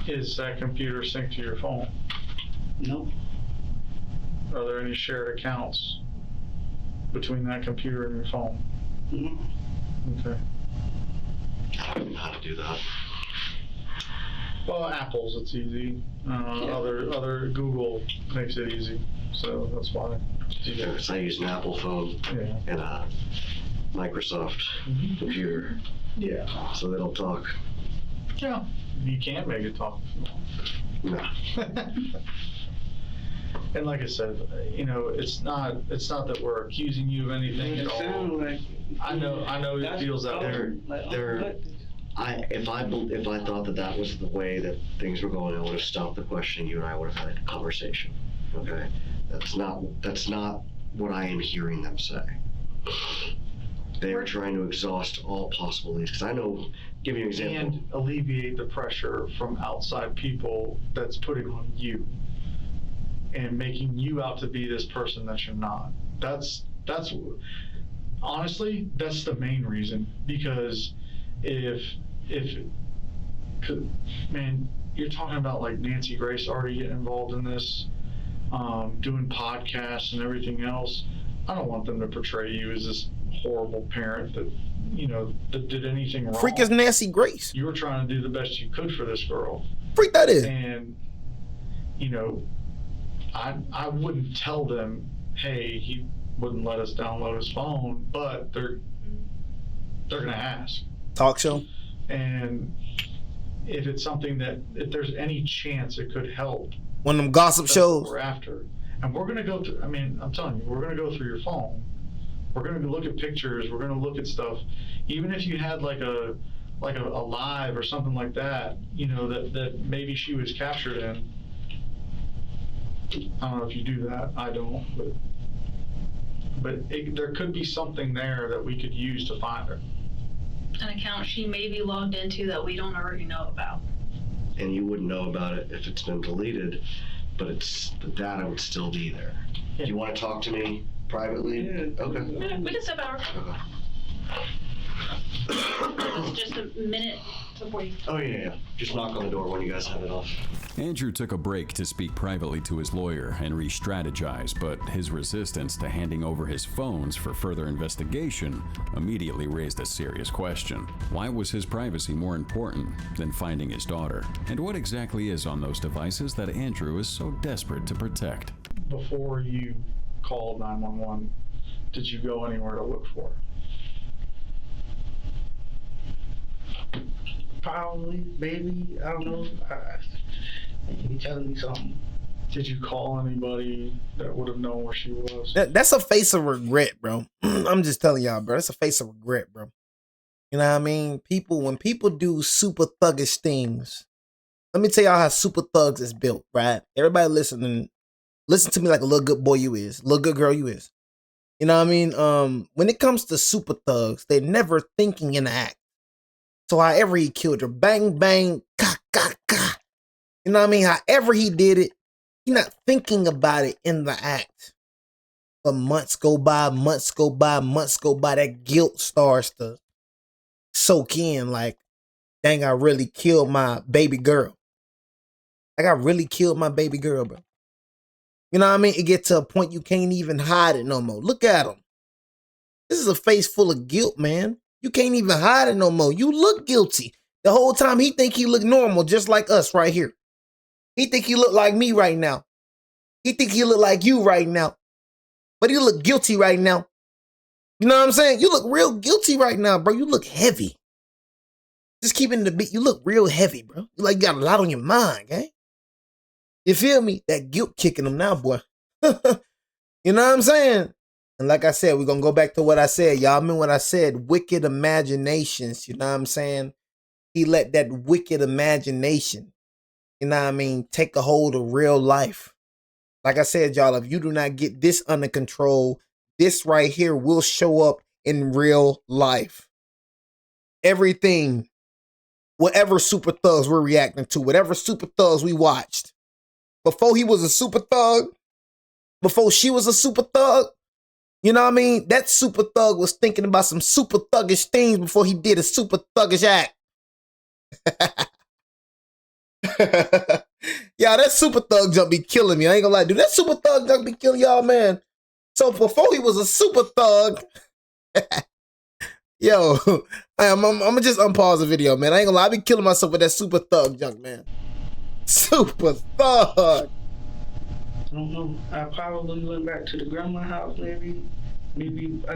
Is that computer synced to your phone? No. Are there any shared accounts between that computer and your phone? No. Okay. I don't know how to do that. Well, Apple's, it's easy. Other Google makes it easy, so that's why. Because I use an Apple phone and a Microsoft computer, Yeah. so they don't talk. Yeah. You can't make it talk if you want. No. And like I said, it's not that we're accusing you of anything at all. Like, I know it feels that way. If I thought that was the way that things were going, I would have stopped the questioning. You and I would have had a conversation. Okay, that's not what I am hearing them say. They are trying to exhaust all possible leads. Because I know, give you an example. And alleviate the pressure from outside people that's putting on you and making you out to be this person that you're not. That's honestly, that's the main reason. Because man, you're talking about like Nancy Grace already getting involved in this, doing podcasts and everything else. I don't want them to portray you as this horrible parent that did anything wrong. Freak is Nancy Grace. You were trying to do the best you could for this girl. Freak that is. And I wouldn't tell them, hey, he wouldn't let us download his phone, but they're gonna ask. Talk show. And if it's something if there's any chance it could help, one of them gossip shows we're after. And we're gonna go through, I'm telling you, we're gonna go through your phone. We're gonna look at pictures, we're gonna look at stuff. Even if you had like a live or something like that, that maybe she was captured in. I don't know if you do that, I don't, but there could be something there that we could use to find her. An account she may be logged into that we don't already know about. And you wouldn't know about it if it's been deleted, but the data would still be there. Do you want to talk to me privately? Yeah. Okay. Yeah, we can step out. Okay. It's just a minute before you. Oh yeah. Just knock on the door when you guys have it off. Andrew took a break to speak privately to his lawyer and re-strategize, but his resistance to handing over his phones for further investigation immediately raised a serious question. Why was his privacy more important than finding his daughter? And what exactly is on those devices that Andrew is so desperate to protect? Before you called 911, did you go anywhere to look for her? Probably, maybe, I don't know. You telling me something? Did you call anybody that would have known where she was? That's a face of regret, bro. I'm just telling y'all, bro. That's a face of regret, bro. You know what I mean? When people do super thuggish things, let me tell y'all how super thugs is built, right? Everybody listen to me like a little good boy you is, little good girl you is. You know what I mean? When it comes to super thugs, they're never thinking in the act. So however he killed her, bang, bang, ka, ka, ka. You know what I mean? However he did it, he's not thinking about it in the act. But months go by, that guilt starts to soak in like, dang, I really killed my baby girl. Like I really killed my baby girl, bro. You know what I mean? It gets to a point you can't even hide it no more. Look at him. This is a face full of guilt, man. You can't even hide it no more. You look guilty. The whole time he think he look normal, just like us right here. He think he look like me right now. He think he look like you right now. But he look guilty right now. You know what I'm saying? You look real guilty right now, bro. You look heavy. Just keeping the beat. You look real heavy, bro. You like you got a lot on your mind, okay? You feel me? That guilt kicking him now, boy. You know what I'm saying? And like I said, we're going to go back to what I said. Y'all remember what I said? Wicked imaginations. You know what I'm saying? He let that wicked imagination, you know what I mean, take a hold of real life. Like I said, y'all, if you do not get this under control, this right here will show up in real life. Everything, whatever super thugs we're reacting to, whatever super thugs we watched. Before he was a super thug, before she was a super thug. You know what I mean? That super thug was thinking about some super thuggish things before he did a super thuggish act. Yeah, that super thug junk be killing me. I ain't gonna lie, dude. That super thug junk be killing y'all, man. So before he was a super thug, yo, I'm gonna just unpause the video, man. I ain't gonna lie, I be killing myself with that super thug junk, man. Super thug. I don't know. I probably went back to the grandma house, maybe I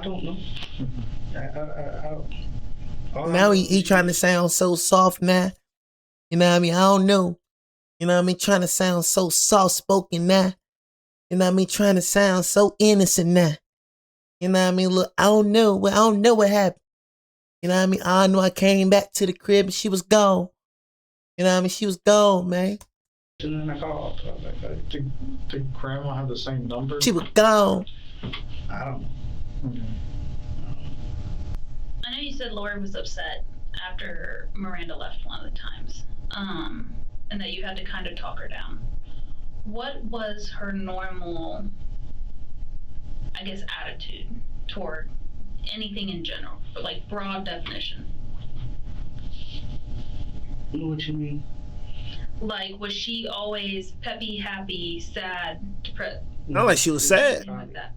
don't know. Now he trying to sound so soft now. You know what I mean? I don't know. You know what I mean? Trying to sound so soft spoken now. You know what I mean? Trying to sound so innocent now. You know what I mean? Look, I don't know what happened. You know what I mean? I know I came back to the crib and she was gone. You know what I mean? She was gone, man. And then I called. Did grandma have the same number? She was gone. I don't know. Okay. I know you said Lori was upset after Miranda left one of the times, and that you had to kind of talk her down. What was her normal, I guess, attitude toward anything in general, but like broad definition? What you mean? Like, was she always peppy, happy, sad, depressed? Not like she was sad. Like that.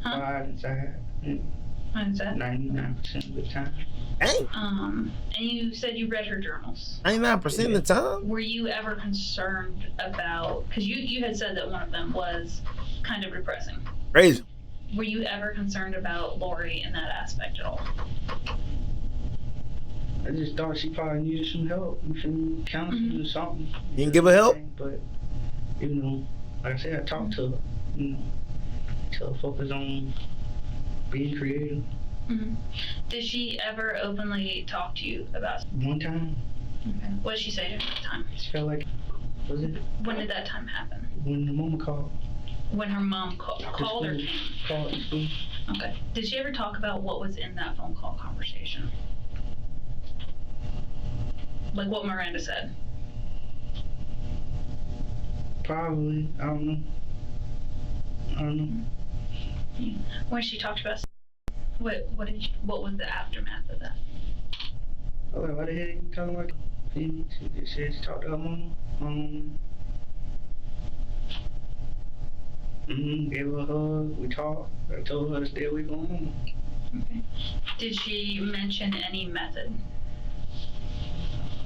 Huh? Quiet and sad. Why's that? 99% of the time. Hey, And you said you read her journals. 99% of the time. Were you ever concerned about, because you had said that one of them was kind of depressing. Crazy. Were you ever concerned about Lori in that aspect at all? I just thought she probably needed some help, some counseling or something. You didn't give her help? But, you know, like I said, I talked to her, you know, tell her focus on being creative. Mm-hmm. Did she ever openly talk to you about it? One time. Okay. What did she say during that time? She felt like, was it? When did that time happen? When the mama called. When her mom called or came? Called the school. Okay. Did she ever talk about what was in that phone call conversation? Like what Miranda said? Probably. I don't know. When she talked about what was the aftermath of that? I was like, why the hell are you talking about? She said she talked to her mama. Gave her a hug. We talked. I told her to stay away from her mama. Okay. Did she mention any method?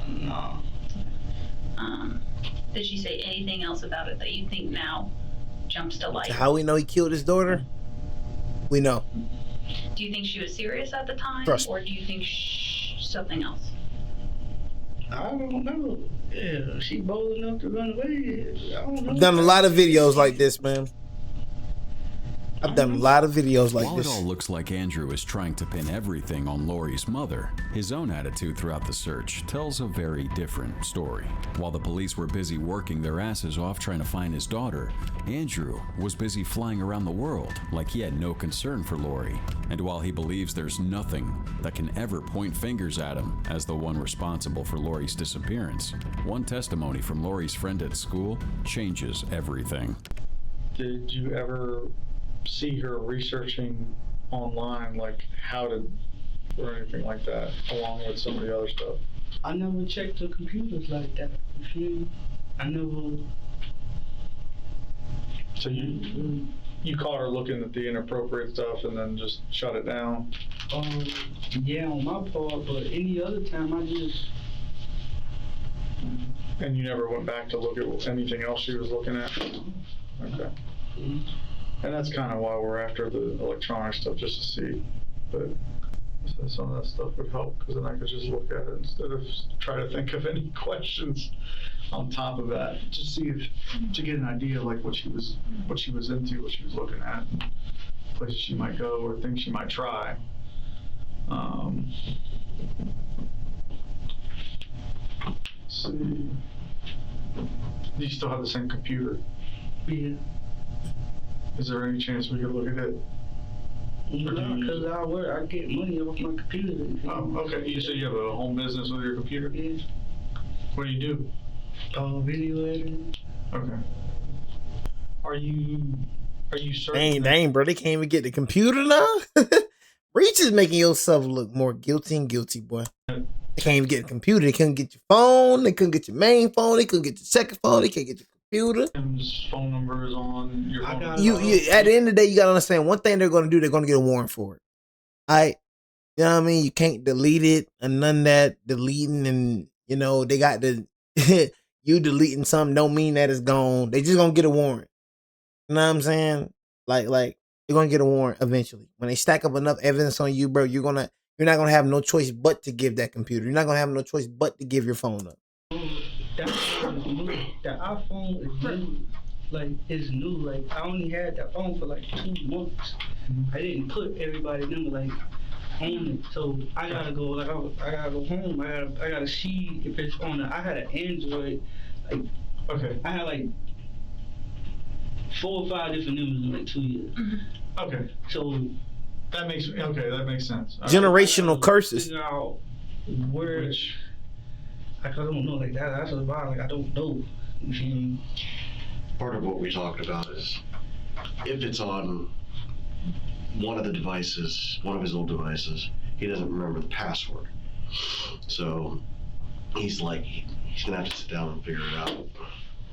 No. Did she say anything else about it that you think now jumps to light? So how we know he killed his daughter? We know. Do you think she was serious at the time? Trust me. Or do you think something else? I don't know. Yeah, she bold enough to run away. I don't know. I've done a lot of videos like this, man. I've done a lot of videos like While this. it all looks like Andrew is trying to pin everything on Lori's mother, his own attitude throughout the search tells a very different story. While the police were busy working their asses off trying to find his daughter, Andrew was busy flying around the world like he had no concern for Lori. And while he believes there's nothing that can ever point fingers at him as the one responsible for Lori's disappearance, one testimony from Lori's friend at school changes everything. Did you ever see her researching online, like how to, or anything like that, along with some of the other stuff? I never checked the computers like that. You feel me? I never. So you caught her looking at the inappropriate stuff and then just shut it down? Yeah, on my part, but any other time I just. And you never went back to look at anything else she was looking at? Okay. And that's kind of why we're after the electronic stuff, just to see. But some of that stuff would help, because then I could just look at it instead of try to think of any questions on top of that. Just see if, to get an idea of like what she was into, what she was looking at, and places she might go or things she might try. Let's see. Do you still have the same computer? Yeah. Is there any chance we could look at it? No, because I get money off my computer. Okay. You said you have a home business with your computer? Yeah. What do you do? Video editing. Okay. Are you certain? Dang, bro. They can't even get the computer now. Reach is making yourself look more guilty and guilty, boy. They can't even get a computer. They couldn't get your phone. They couldn't get your main phone. They couldn't get your second phone. They can't get your computer. His phone number is on your phone. You at the end of the day, you gotta understand one thing they're gonna do. They're gonna get a warrant for it. Alright, you know what I mean. You can't delete it and none of that deleting, and you know they got the you deleting something don't mean that it's gone. They just gonna get a warrant. You know what I'm saying? Like you're gonna get a warrant eventually. When they stack up enough evidence on you, bro, you're not gonna have no choice but to give that computer. You're not gonna have no choice but to give your phone up. That iPhone is new. Like, it's new. Like, I only had that phone for like 2 months. I didn't put everybody's number like on it, so I gotta go. Like, I gotta go home. I gotta see if it's on it. I had an Android. Like, Okay. I had like 4 or 5 different numbers in like 2 years. Okay. So that makes sense. Generational curses. Figure out where. I don't know. Like that's about. Like I don't know. You feel me? Part of what we talked about is if it's on one of the devices, one of his old devices, he doesn't remember the password. So he's like, he's gonna have to sit down and figure it out.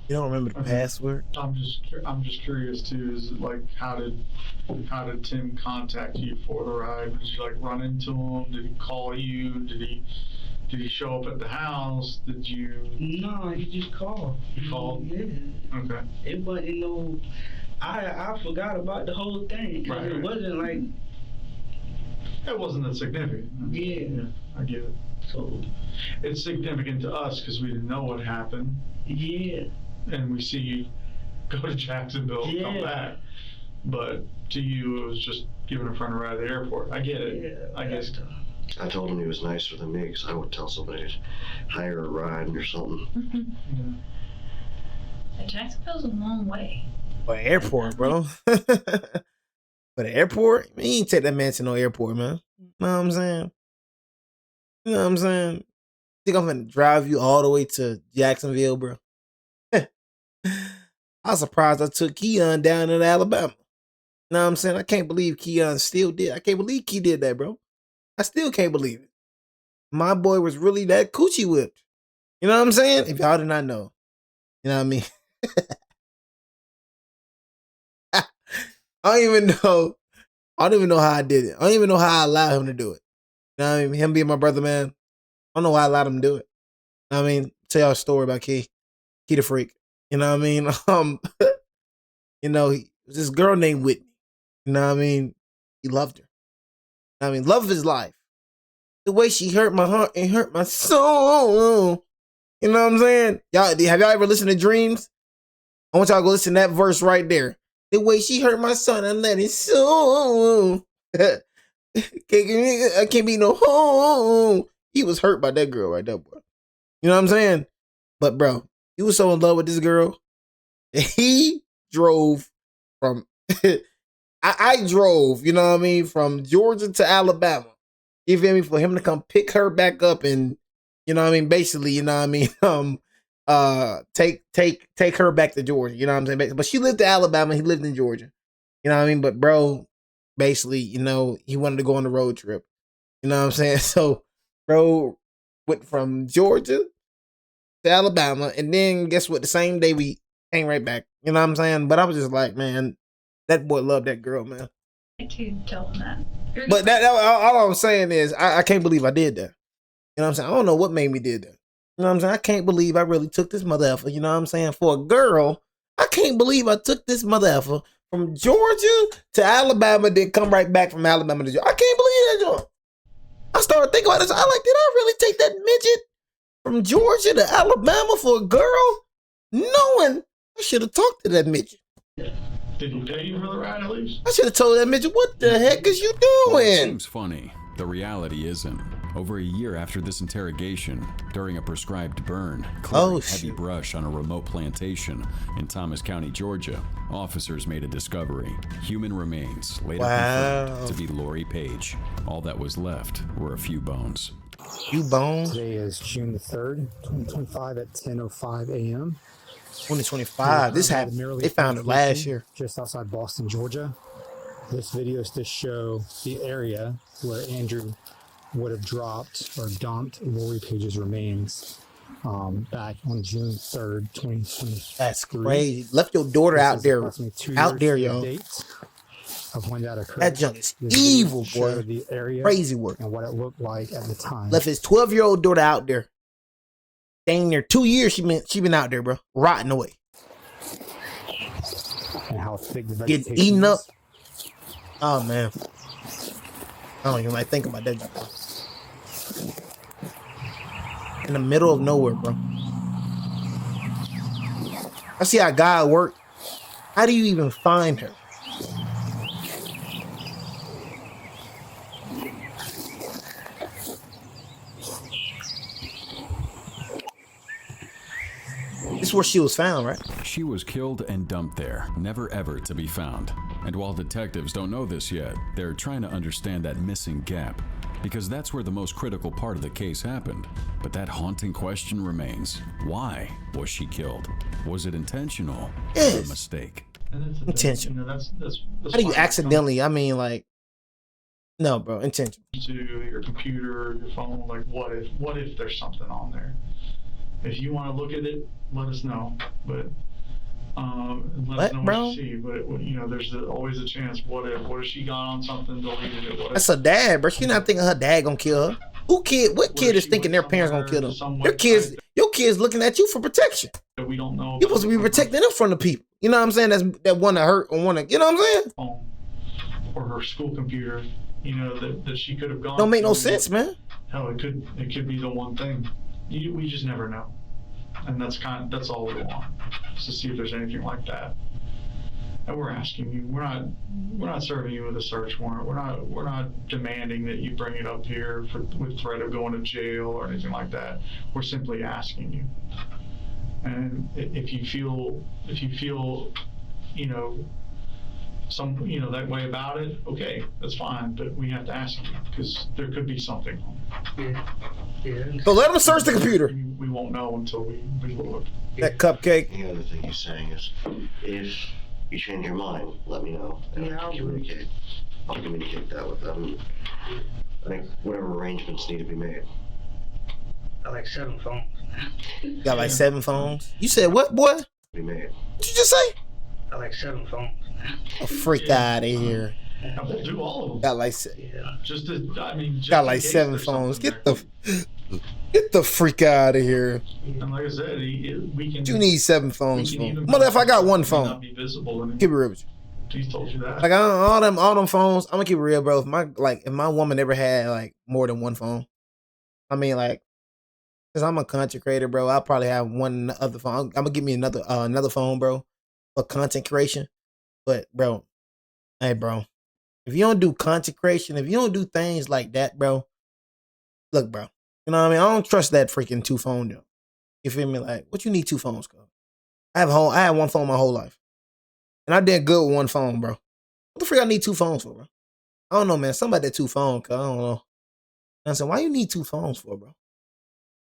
You don't remember the password? I'm just curious too. Is it like how did Tim contact you for the ride? Did you like run into him? Did he call you? Did he show up at the house? Did you? No, he just called. He called? Yeah. Okay. It wasn't no. I forgot about the whole thing. Right. It wasn't like. It wasn't that significant. Yeah. I get it. So. It's significant to us because we didn't know what happened. Yeah. And we see you go to Jacksonville and come back. But to you, it was just giving a friend a ride to the airport. I get it. Yeah. I guess. I told him he was nicer than me because I would tell somebody to hire a ride or something. Yeah, Jacksonville's a long way. But airport, bro. But the airport, man, you ain't take that man to no airport, man. You know what I'm saying? You know what I'm saying? Think I'm gonna drive you all the way to Jacksonville, bro? I was surprised I took Keon down in Alabama. You know what I'm saying? I can't believe Keon still did. I can't believe Key did that, bro. I still can't believe it. My boy was really that coochie whipped. You know what I'm saying? If y'all did not know. You know what I mean? I don't even know how I did it. I don't even know how I allowed him to do it. You know what I mean? Him being my brother, man. I don't know why I allowed him to do it. You know what I mean? Tell y'all a story about Key the freak. You know what I mean? You know, this girl named Whitney. You know what I mean? He loved her. I mean, love of his life. The way she hurt my heart and hurt my soul. You know what I'm saying? Y'all, have y'all ever listened to Dreams? I want y'all to go listen to that verse right there. The way she hurt my son and let his soul. I can't be no home. He was hurt by that girl right there, boy. You know what I'm saying? But bro, he was so in love with this girl. He drove from I drove, you know what I mean, from Georgia to Alabama. You feel me? For him to come pick her back up and, you know what I mean, basically, you know what I mean, take her back to Georgia, you know what I'm saying? But she lived in Alabama, he lived in Georgia. You know what I mean? But bro, basically, you know, he wanted to go on the road trip. You know what I'm saying? So bro went from Georgia to Alabama, and then guess what? The same day we came right back. You know what I'm saying? But I was just like, man, that boy loved that girl, man. I to tell him that. But that all I'm saying is, I can't believe I did that. You know what I'm saying? I don't know what made me did that. You know what I'm saying? I can't believe I really took this mother effer. You know what I'm saying? For a girl, I can't believe I took this mother effer from Georgia to Alabama, then come right back from Alabama to Georgia. I can't believe that, John. I started thinking about this. I like, did I really take that midget from Georgia to Alabama for a girl, knowing I should have talked to that midget? Did he pay you for the ride at least? I should have told that midget, what the heck is you Well, it doing? seems funny. The reality isn't. Over a year after this interrogation, during a prescribed burn, clearing heavy brush on a remote plantation in Thomas County, Georgia, officers made a discovery. Human remains, later confirmed to be Lori Page. All that was left were a few bones. You bone. Today is June the 3rd, 2025 at 10:05 a.m. 2025. This happened. They found it last year. Just outside Boston, Georgia. This video is to show the area where Andrew would have dropped or dumped Lori Page's remains back on June 3rd, 2020. That's crazy. Left your daughter out there, y'all. Of when that occurred. That junk is evil, boy. The area crazy work. And what it looked like at the time. Left his 12-year-old daughter out there. Dang near 2 years she been out there, bro, rotting away. And how thick the vegetation getting eaten up. is. Oh man, I don't even like think about that. In the middle of nowhere, bro. I see how God worked. How do you even find her? This is where she was found, right? She was killed and dumped there, never ever to be found. And while detectives don't know this yet, they're trying to understand that missing gap, because that's where the most critical part of the case happened. But that haunting question remains. Why was she killed? Was it intentional or a mistake? Intentional. You know, that's How do you accidentally, I mean, like, no, bro, intentional. To your computer, your phone, like what if there's something on there? If you want to look at it, let us know. But let us know what you see. But you know, there's always a chance. What if she got on something, deleted it? That's her dad, bro. She not thinking her dad gonna kill her. What kid is thinking their parents gonna kill them? Your kids looking at you for protection. That we don't know. You're supposed to be protecting them from the people. You know what I'm saying? That want to hurt or want to. You know what I'm saying? Or her school computer. You know that she could have gone. Don't make no sense, man. Hell, it could be the one thing. We just never know, and that's all we want, is to see if there's anything like that. And we're asking you. We're not serving you with a search warrant. We're not demanding that you bring it up here with threat of going to jail or anything like that. We're simply asking you. And if you feel, you know, that way about it, okay, that's fine. But we have to ask you because there could be something. Yeah. So let them search the computer. We won't know until we look. That cupcake. The other thing he's saying is, if you change your mind, let me know, and I'll communicate. I'll communicate that with them. I think whatever arrangements need to be made. I like 7 phones. Got like 7 phones. You said what, boy? Be made. What'd you just say? I like 7 phones. Oh, freak out of here. And we'll do all of them. Got like got like 7 phones. Get the freak out of here. And like I said, we can. You need 7 phones for. Mother, if I got one phone, not be visible. keep it real with you. He's told you that. Like all them phones, I'm gonna keep it real, bro. If my woman ever had like more than one phone, I mean like, cause I'm a content creator, bro. I'll probably have one other phone. I'm gonna give me another phone, bro, for content creation. But bro, hey, bro, if you don't do content creation, if you don't do things like that, bro, look, bro, you know what I mean? I don't trust that freaking 2 phone deal. You feel me? Like, what you need 2 phones, bro? I had one phone my whole life. And I did good with one phone, bro. What the freak I need 2 phones for, bro? I don't know, man. Somebody that 2 phones, cause I don't know. And I said, why you need 2 phones for, bro?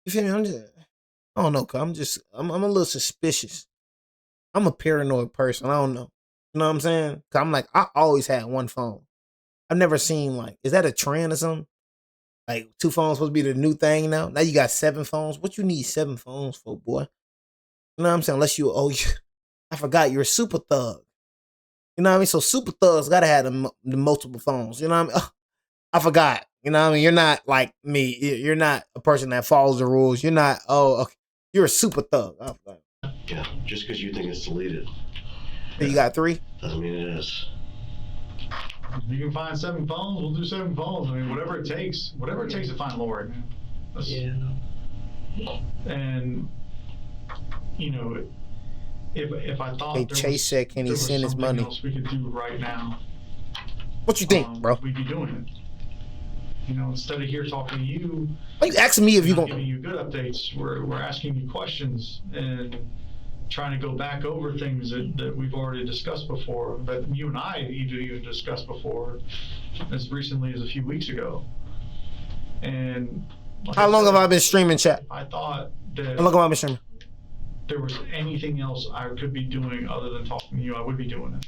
You feel me? I don't know, cause I'm a little suspicious. I'm a paranoid person. I don't know. You know what I'm saying? Cause I'm like, I always had one phone. I've never seen like, is that a trend or something? Like 2 phones supposed to be the new thing now? Now you got 7 phones. What you need 7 phones for, boy? You know what I'm saying? Unless I forgot you're a super thug. You know what I mean? So super thugs gotta have the multiple phones. You know what I mean? I forgot. You know what I mean? You're not like me. You're not a person that follows the rules. You're not. Oh, okay. You're a super thug. Yeah, just because you think it's deleted. So you got 3? Doesn't mean it is. You can find 7 phones. We'll do 7 phones. I mean, whatever it takes to find Lori, man. And you know, if I thought Chase said, can he send his money? Else we could do right now. What you think, bro? We'd be doing it. You know, instead of here talking to you. Why you asking me if you gonna giving you good updates? We're asking you questions and trying to go back over things that we've already discussed before, that you and I even discussed before, as recently as a few weeks ago. And Like How long said, have I been streaming, chat? I thought that How long have I been streaming? there was anything else I could be doing other than talking to you, I would be doing it.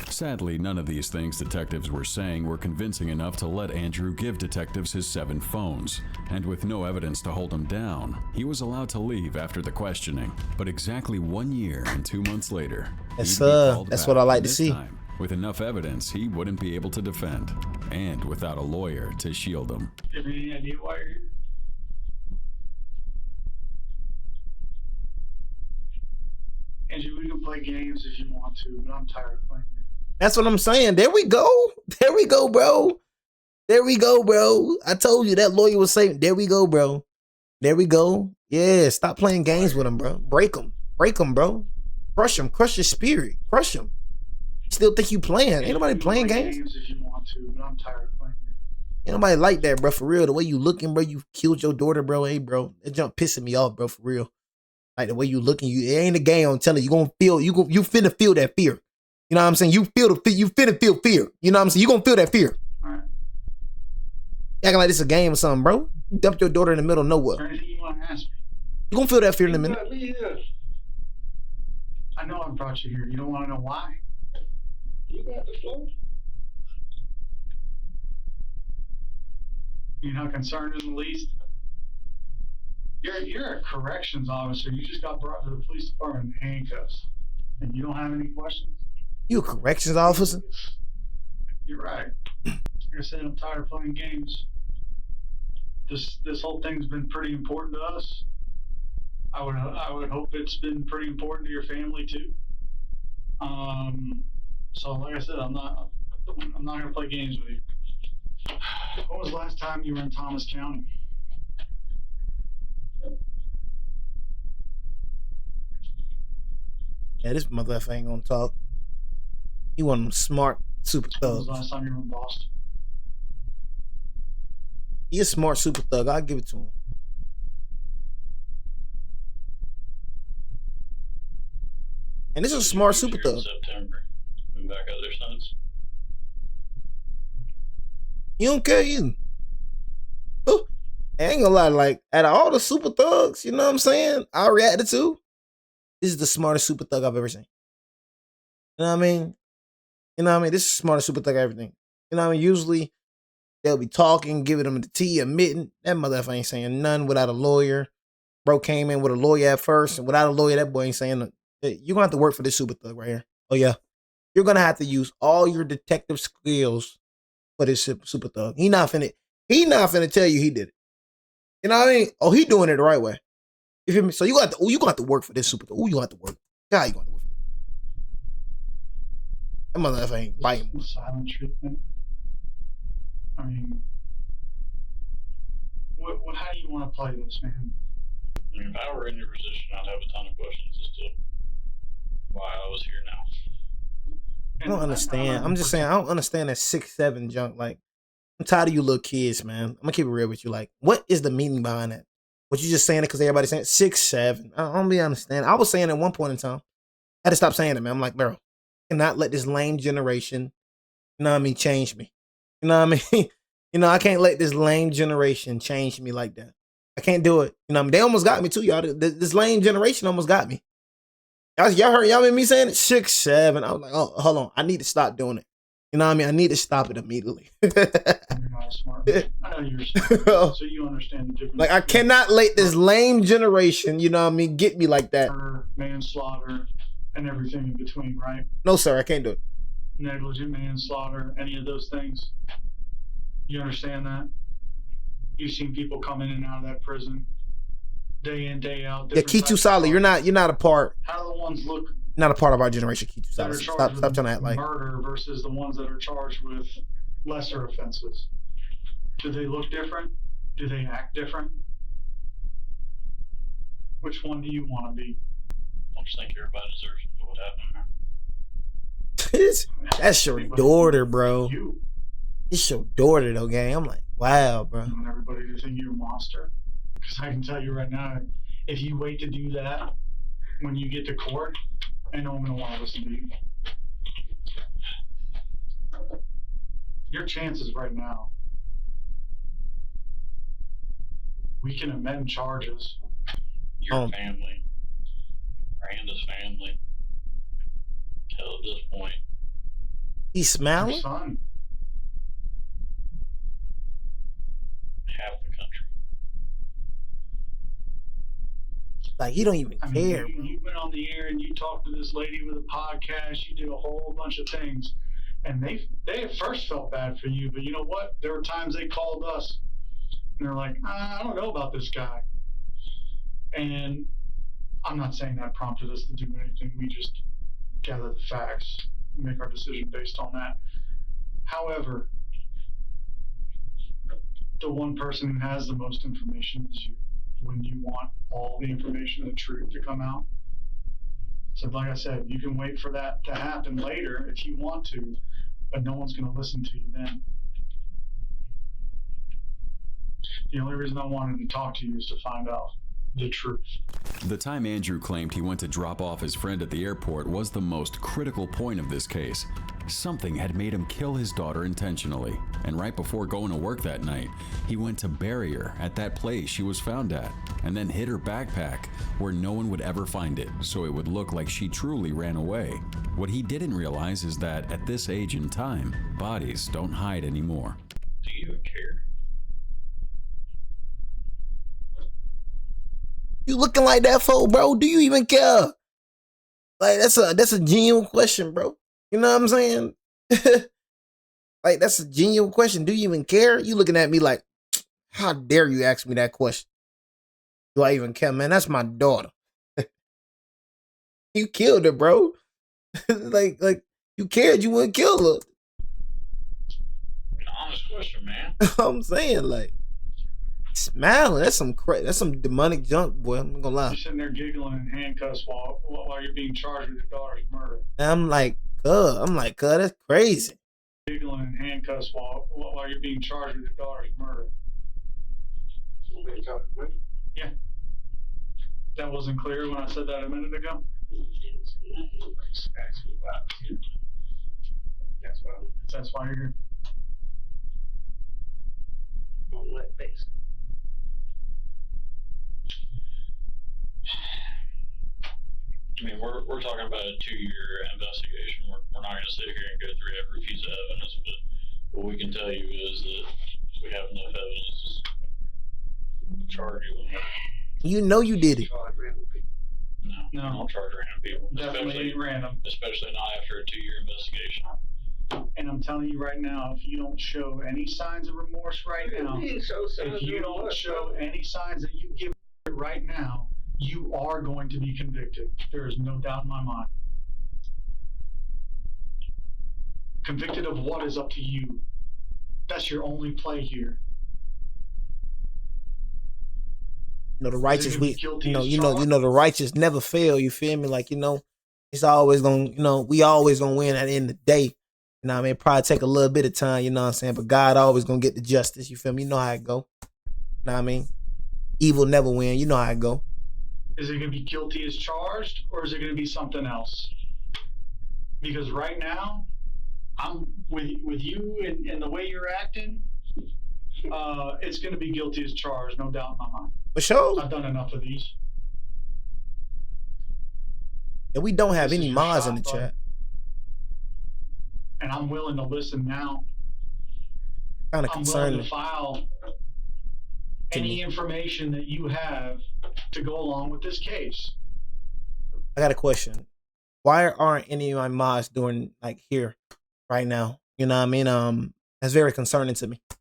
Sadly, none of these things detectives were saying were convincing enough to let Andrew give detectives his 7 phones. And with no evidence to hold him down, he was allowed to leave after the questioning. But exactly 1 year and 2 months later, that's back, what I like to this see. Time, with enough evidence he wouldn't be able to defend, and without a lawyer to shield him. Do you have any idea why you're here? Andrew, we can play games if you want to, but I'm tired of playing games. That's what I'm saying. There we go. There we go, bro. There we go, bro. I told you that lawyer was saying, there we go, bro. There we go. Yeah, stop playing games with him, bro. Break him. Break him, bro. Crush him. Crush your spirit. Crush him. Still think you playing. Ain't nobody playing games. If you want to, but I'm tired of playing games. Ain't nobody like that, bro. For real. The way you looking, bro. You killed your daughter, bro. Hey, bro. That jump pissing me off, bro. For real. Like the way you looking, it ain't a game. I'm telling you, you finna feel that fear. You know what I'm saying? You finna feel fear. You know what I'm saying? You gonna feel that fear. All right. Acting like this a game or something, bro. You dumped your daughter in the middle of nowhere. Is there anything you want to ask me? You gonna feel that fear in a minute. I know I brought you here. You don't want to know why? You got the floor. You're not concerned in the least? You're a corrections officer. You just got brought to the police department in handcuffs. And you don't have any questions? You a corrections officer? You're right. Like I said, I'm tired of playing games. This whole thing's been pretty important to us. I would hope it's been pretty important to your family too. So like I said, I'm not gonna play games with you. When was the last time you were in Thomas County? Yeah, this motherfucker ain't gonna talk. He one of them smart super When was thugs. the last time you were in Boston? He a smart super thug. I'll give it to him. And this is a smart super thug. September. Been back out there since. You don't care either. Oh, I ain't gonna lie, like, out of all the super thugs, you know what I'm saying, I reacted to, this is the smartest super thug I've ever seen. You know what I mean? You know what I mean? This is the smartest super thug I've ever seen. You know what I mean? Usually, they'll be talking, giving them the tea, admitting. That motherfucker ain't saying none without a lawyer. Bro came in with a lawyer at first, and without a lawyer, that boy ain't saying nothing. You're gonna have to work for this super thug right here. Oh, yeah. You're gonna have to use all your detective skills for this super thug. He not finna tell you he did it. You know what I mean? Oh, he doing it the right way. You feel me? So you gonna have to work for this super thug. You gonna have to work. God, you gonna have to work for it. That motherfucker ain't biting. Silent treatment. I mean, how do you want to play this, man? I mean, if I were in your position, I'd have a ton of questions as to why I was here now. I don't understand. I'm just saying, I don't understand that 6'7" junk. Like, I'm tired of you little kids, man. I'm gonna keep it real with you. Like, what is the meaning behind that? What you just saying it because everybody's saying 6'7"? I don't be understand. I was saying at one point in time, I had to stop saying it, man. I'm like, bro, I cannot let this lame generation, you know what I mean, change me. You know what I mean? You know, I can't let this lame generation change me like that. I can't do it. You know what I mean? They almost got me too, y'all. This lame generation almost got me. Y'all heard me saying it? 6'7". I was like, oh, hold on. I need to stop doing it. You know what I mean? I need to stop it immediately. You're not smart. I know you're smart, so you understand the difference. Like, I cannot let this lame generation, you know what I mean, get me like that. Manslaughter and everything in between, right? No, sir, I can't do it. Negligent manslaughter, any of those things. You understand that? You've seen people come in and out of that prison day in, day out. Yeah, Kitu Sali, you're not a part. How do the ones look? Not a part of our generation, Kitu Sali. Stop trying to act like murder versus the ones that are charged with lesser offenses. Do they look different? Do they act different? Which one do you want to be? I just think everybody deserves to know what happened there. That's your daughter, bro. It's your daughter, though, gang. I'm like, wow, bro. I want everybody to think you're a monster. Because I can tell you right now, if you wait to do that when you get to court, I know I'm going to want to listen to you. Your chances right now We can amend charges. Your family, Miranda's family, till at this point. He's smiling? Your son. Half the country. Like, he don't even care, bro. You went on the air and you talked to this lady with a podcast. You did a whole bunch of things. And they at first felt bad for you, but you know what? There were times they called us and they're like, I don't know about this guy. And I'm not saying that prompted us to do anything. We just gather the facts and make our decision based on that. However, the one person who has the most information is you. When you want all the information and the truth to come out. So like I said, you can wait for that to happen later if you want to, but no one's going to listen to you then. The only reason I wanted to talk to you is to find out the truth. The time Andrew claimed he went to drop off his friend at the airport was the most critical point of this case. Something had made him kill his daughter intentionally, and right before going to work that night, he went to bury her at that place she was found at, and then hid her backpack where no one would ever find it, so it would look like she truly ran away. What he didn't realize is that at this age and time, bodies don't hide anymore. Do you even care? You looking like that fool, bro? Do you even care? Like, that's a genuine question, bro. You know what I'm saying? Like, that's a genuine question. Do you even care? You looking at me like, how dare you ask me that question? Do I even care, man? That's my daughter. You killed her, bro. like you cared, you wouldn't kill her. An honest question, man. I'm saying, like, smiling. That's some demonic junk, boy. I'm not gonna lie. You're sitting there giggling in handcuffs while you're being charged with your daughter's murder. And I'm like, that's crazy. Giggling in handcuffs while you're being charged with your daughter's murder. Yeah. That wasn't clear when I said that a minute ago. That's why you're here. On what basis? I mean, we're talking about a 2-year investigation. We're not going to sit here and go through every piece of evidence, but what we can tell you is that we have enough evidence to charge you with murder. You know you did it. No, I don't charge random people. Definitely random. Especially not after a 2-year investigation. And I'm telling you right now, if you don't show any signs of remorse right now, if you don't show any signs that you give it right now, you are going to be convicted. There is no doubt in my mind. Convicted of what is up to you. That's your only play here. You know, the righteous, the righteous never fail. You feel me? Like, it's always gonna, we always gonna win at the end of the day. You know what I mean? Probably take a little bit of time, you know what I'm saying? But God always gonna get the justice. You feel me? You know how it go. You know what I mean? Evil never win. You know how it go. Is it gonna be guilty as charged, or is it gonna be something else? Because right now, I'm with you and the way you're acting, it's gonna be guilty as charged, no doubt in my mind. For sure. I've done enough of these. And we don't have any mods in the chat. And I'm willing to listen now. Kind of I'm concerning. willing to file any information that you have to go along with this case. I got a question. Why aren't any of my mods doing like here right now? You know what I mean? That's very concerning to me. I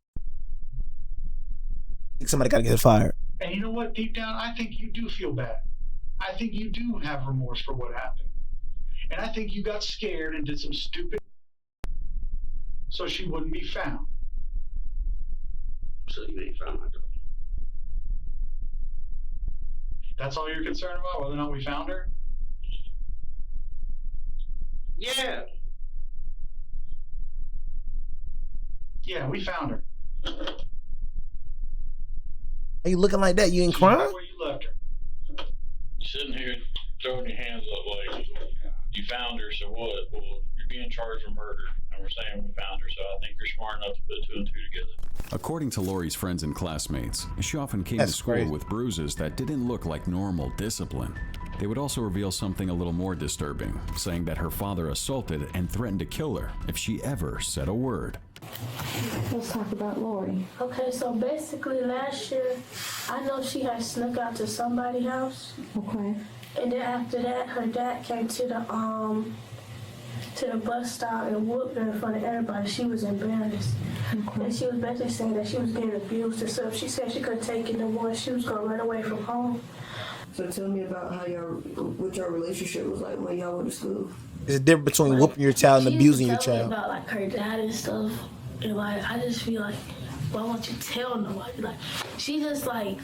think somebody gotta get fired. And you know what? Deep down, I think you do feel bad. I think you do have remorse for what happened. And I think you got scared and did some stupid so she wouldn't be found. So you ain't found my daughter. That's all you're concerned about, whether or not we found her? Yeah. Yeah, we found her. Are you looking like that? You ain't crying? Where you left her. You're sitting here throwing your hands up like you found her, so what? Well, you're being charged with murder. I and we're saying we found her. So I think you're smart enough to put two and two together. According to Lori's friends and classmates, she often came to school with bruises that didn't look like normal discipline. They would also reveal something a little more disturbing, saying that her father assaulted and threatened to kill her if she ever said a word. Let's talk about Lori. Okay, so basically last year, I know she had snuck out to somebody's house. Okay. And then after that, her dad came to the bus stop and whooped her in front of everybody. She was embarrassed. Okay. And she was basically saying that she was getting abused and stuff. She said she couldn't take it no more. She was gonna run away from home. So tell me about what your relationship was like when y'all went to school. There's a difference between whooping your child and abusing your She used to child. tell me about like her dad and stuff, and like I just feel like, why won't you tell nobody? Like she just like.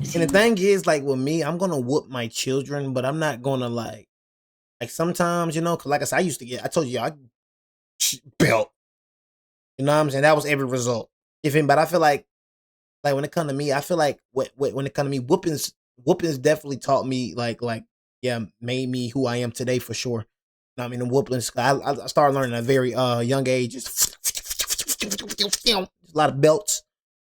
And the thing is, like with me, I'm gonna whoop my children, but I'm not gonna like sometimes, you know, cause like I said, I told you, I belt. You know what I'm saying? That was every result. But I feel like when it come to me, I feel like when it come to me, whoopings definitely taught me made me who I am today for sure. You know what I mean? The whoopings, I started learning at a very young age. Just a lot of belts.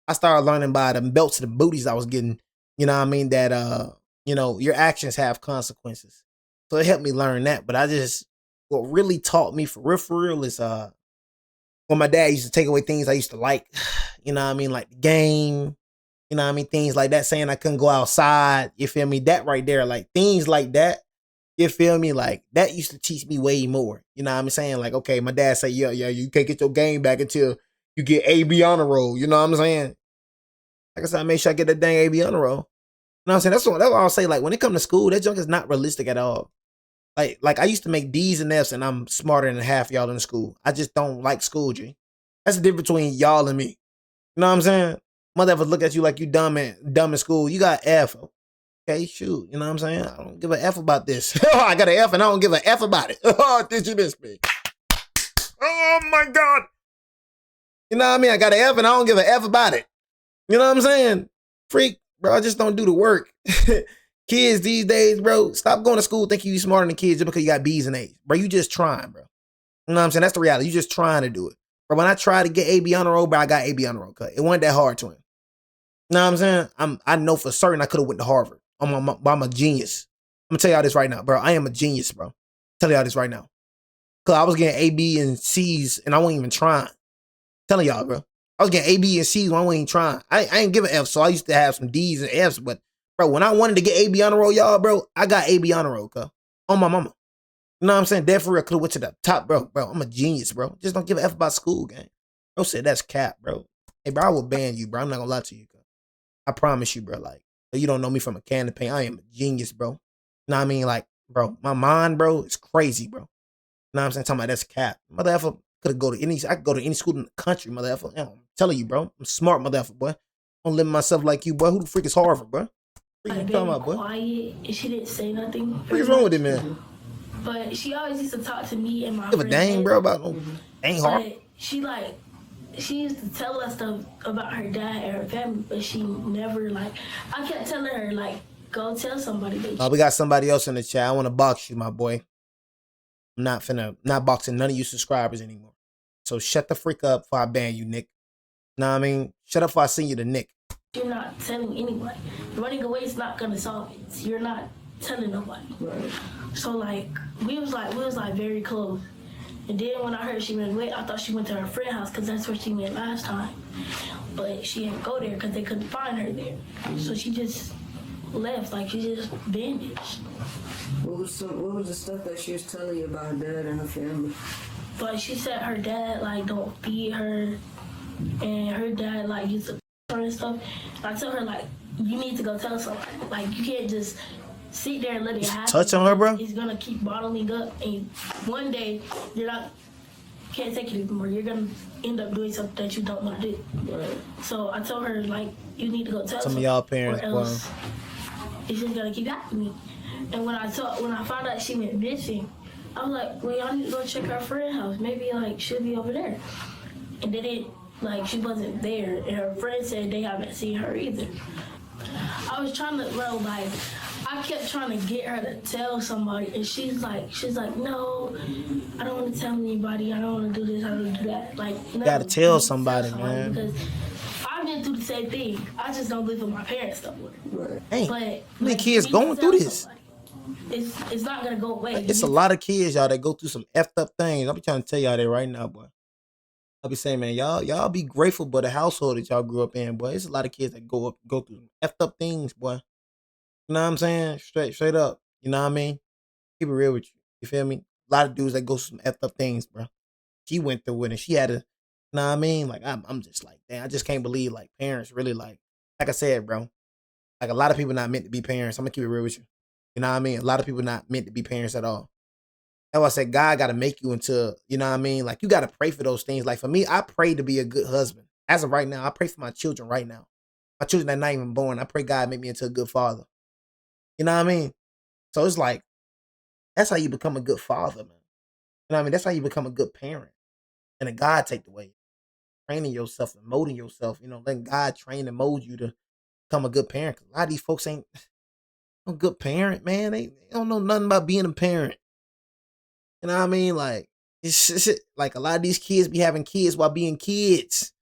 I started learning by the belts and the booties I was getting. You know what I mean? That you know, your actions have consequences. So it helped me learn that. But what really taught me for real is when my dad used to take away things I used to like. You know what I mean? Like the game. You know what I mean? Things like that, saying I couldn't go outside. You feel me? That right there, like things like that. You feel me? Like that used to teach me way more. You know what I'm saying? Like, okay, my dad say, yeah, you can't get your game back until you get AB on the roll. You know what I'm saying? Like I said, I made sure I get that dang AB on the roll. You know what I'm saying? That's what I'll say. Like when it comes to school, that junk is not realistic at all. Like I used to make D's and F's and I'm smarter than half y'all in the school. I just don't like school, G. That's the difference between y'all and me. You know what I'm saying? Motherfuckers look at you like you dumb in school. You got F. Okay, shoot. You know what I'm saying? I don't give a F about this. I got an F and I don't give a F about it. Oh, did you miss me? Oh my God. You know what I mean? I got an F and I don't give a F about it. You know what I'm saying? Freak, bro, I just don't do the work. Kids these days, bro, stop going to school thinking you smarter than kids just because you got B's and A's. Bro, you just trying, bro. You know what I'm saying? That's the reality. You just trying to do it. But when I tried to get AB on the roll, bro, I got AB on the roll. It wasn't that hard to him. You know what I'm saying? I know for certain I could have went to Harvard. I'm a genius. I'm going to tell y'all this right now, bro. I am a genius, bro. Tell y'all this right now. Because I was getting A, B, and C's, and I wasn't even trying. Telling y'all, bro. I was getting A, B, and C's when I wasn't even trying. I ain't giving F, so I used to have some D's and F's. But, bro, when I wanted to get A, B on the roll, y'all, bro, I got A, B on the roll, cuz. On my mama. You know what I'm saying? Dead for real. Could have went to the top, bro. Bro, I'm a genius, bro. Just don't give a F about school, gang. Bro said that's cap, bro. Hey, bro, I will ban you, bro. I'm not gonna lie to you, cuz. I promise you, bro. Like, you don't know me from a can of paint. I am a genius, bro. You know what I mean? Like, bro, my mind, bro, is crazy, bro. You know what I'm saying? Talking about that's cap. Mother effer I could go to any school in the country, mother effer. You know, I'm telling you, bro. I'm smart, mother effer, boy. I don't limit myself like you, boy. Who the freak is Harvard, bro? What are you talking about, boy? Quiet, and she didn't say nothing. What is wrong with it, man? But she always used to talk to me and my Give a dang, bro, about no ain't hard. She used to tell us stuff about her dad and her family, but she never, like, I kept telling her, like, go tell somebody. We got somebody else in the chat. I want to box you, my boy. I'm not boxing none of you subscribers anymore. So shut the freak up before I ban you, Nick. Know what I mean? Shut up before I send you to Nick. You're not telling anybody. Running away is not gonna solve it. You're not telling nobody. Right. So like we was very close. And then when I heard she went away, I thought she went to her friend's house because that's where she went last time. But she didn't go there because they couldn't find her there. So she just left, like she just vanished. What was the stuff that she was telling you about her dad and her family? But she said her dad like don't feed her, and her dad like used to her and stuff. And I tell her like you need to go tell somebody. Like you can't just sit there and let it happen. Touch on her, bro. It's gonna keep bottling up, and one day can't take it anymore. You're gonna end up doing something that you don't want to do. Right. So I told her like you need to go tell some of y'all parents, or else it's just gonna keep happening. And when I found out she went missing, I was like, well, y'all need to go check her friend's house. Maybe like she'll be over there. And then she wasn't there, and her friend said they haven't seen her either. I was trying to, bro, like, I kept trying to get her to tell somebody, and she's like, no, I don't want to tell anybody. I don't want to do this. I don't want to do that. Like, no, You gotta tell somebody, man. Because I've been through the same thing. I just don't live with my parents no more. Right. Hey, But how many kids going through this? It's not gonna go away. It's a lot of kids, y'all, that go through some effed up things. I'll be trying to tell y'all that right now, boy. I'll be saying, man, y'all be grateful for the household that y'all grew up in, boy. It's a lot of kids that go through effed up things, boy. You know what I'm saying? Straight up. You know what I mean? Keep it real with you. You feel me? A lot of dudes that go through some effed up things, bro. She went through it and she had to, you know what I mean? Like, I'm just like, damn, I just can't believe, like, parents really, like I said, bro, like, a lot of people not meant to be parents. I'm gonna keep it real with you. You know what I mean? A lot of people not meant to be parents at all. That's why I said God got to make you into, you know what I mean? Like, you got to pray for those things. Like, for me, I pray to be a good husband. As of right now, I pray for my children right now. My children that are not even born, I pray God make me into a good father. You know what I mean? So it's like, that's how you become a good father, man. You know what I mean? That's how you become a good parent. And then God take the way. Training yourself and molding yourself, you know, letting God train and mold you to become a good parent. 'Cause a lot of these folks ain't a good parent, man. They don't know nothing about being a parent. You know what I mean? Like, it's like a lot of these kids be having kids while being kids.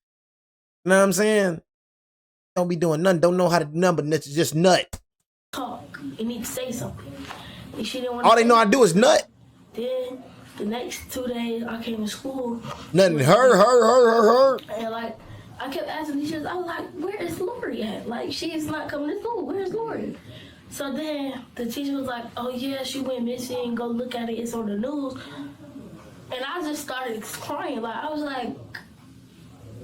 You know what I'm saying? Don't be doing nothing. Don't know how to do nothing, but just nut. Talk. You need to say something. And she didn't want All they know how to do is nut. Then the next 2 days, I came to school. Nothing. Her. And like, I kept asking teachers, I was like, where is Lori at? Like, she's not coming to school. Where's Lori? So then the teacher was like, oh yeah, she went missing. Go look at it. It's on the news. And I just started crying. Like, I was like,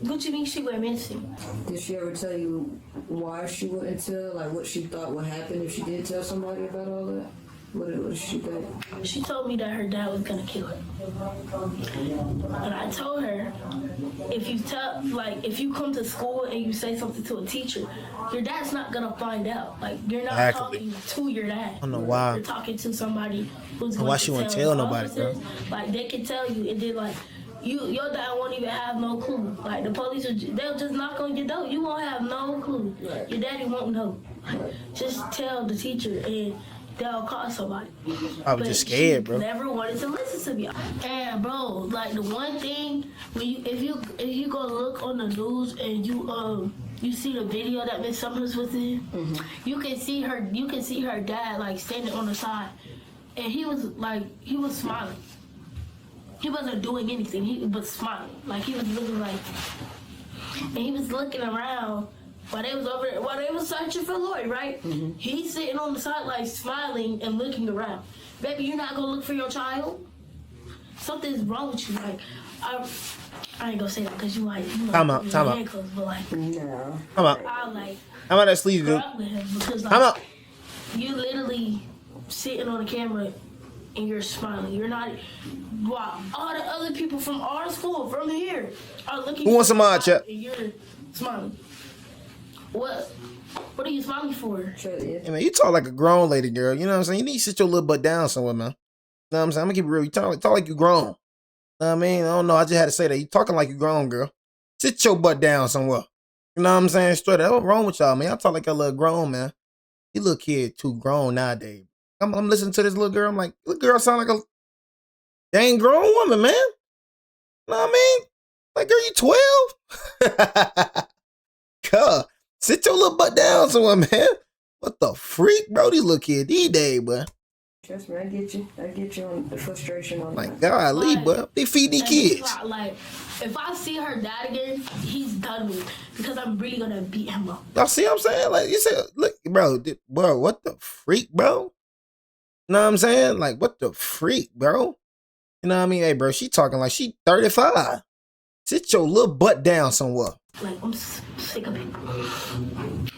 what you mean she went missing? Did she ever tell you why she wouldn't tell? Like, what she thought would happen if she did tell somebody about all that? What did she think? She told me that her dad was gonna kill her. And I told her, if you come to school and you say something to a teacher, your dad's not gonna find out. Like, you're not talking to your dad. I don't know why. You're talking to somebody who's going Why to she wouldn't tell nobody, bro? Like, they can tell you, and then like, your dad won't even have no clue. Like, the police, they'll just knock on your door. You won't have no clue. Your daddy won't know. Just tell the teacher and they'll call somebody. I was just scared, bro. Never wanted to listen to me. And bro, like, the one thing when if you go look on the news and you see the video that Miss Summers was in, you can see her dad like standing on the side, and he was smiling. He wasn't doing anything. He was smiling. Like, he was looking like, and he was looking around. While they was searching for Lloyd, right? He's sitting on the sideline smiling and looking around. Baby, you're not gonna look for your child? Something's wrong with you. Like, I ain't gonna say that because you might, Time out. handcuffs, but like, no. Come out. I like How about that sleeve, dude? because Come out. you literally sitting on the camera and you're smiling. You're not. Wow, all the other people from our school, from here, are looking. Who wants some mod, chat? And you're smiling. What are you smiling for? Hey, man, you talk like a grown lady, girl. You know what I'm saying? You need to sit your little butt down somewhere, man. You know what I'm saying? I'm gonna keep it real. You talk like you grown. You know what I mean? I don't know. I just had to say that. You talking like you grown, girl. Sit your butt down somewhere. You know what I'm saying? Straight up. What's wrong with y'all, man? Y'all talk like a little grown, man. You little kid too grown nowadays. I'm listening to this little girl. I'm like, little girl sound like a dang grown woman, man. You know what I mean? Like, girl, you 12? God. Sit your little butt down somewhere, man. What the freak, bro? These little kids these days, boy. Trust me, I get you on the frustration on Like, golly, boy. They feed these kids. Like, if I see her dad again, he's done with me because I'm really gonna beat him up. Y'all see what I'm saying? Like, you said, look, bro, what the freak, bro? You know what I'm saying? Like, what the freak, bro? You know what I mean? Hey, bro, she talking like she 35. Sit your little butt down somewhere. Like, I'm sick of it.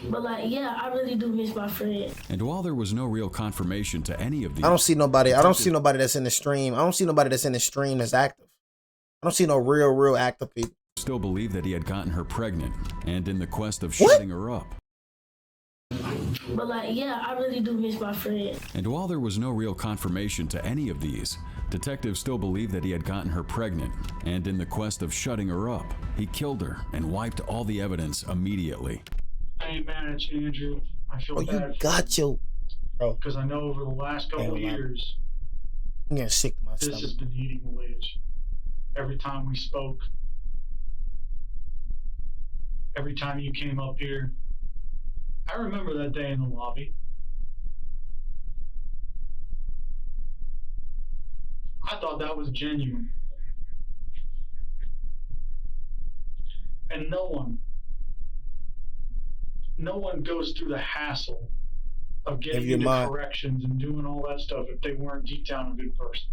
But like, yeah, I really do miss my friend. And while there was no real confirmation to any of these, I don't see nobody that's in the stream. I don't see nobody that's in the stream that's active. I don't see no real active people. Still believe that he had gotten her pregnant, and in the quest of shutting her up. But like, yeah, I really do miss my friend. And while there was no real confirmation to any of these, detectives still believe that he had gotten her pregnant, and in the quest of shutting her up, he killed her and wiped all the evidence immediately. I ain't mad at you, Andrew. I feel Bro, bad you got your... Bro. Because I know over the last couple of years, I'm getting sick to my this stomach. has been eating away at you. Every time we spoke, every time you came up here, I remember that day in the lobby. I thought that was genuine. And no one goes through the hassle of getting into corrections and doing all that stuff if they weren't deep down a good person.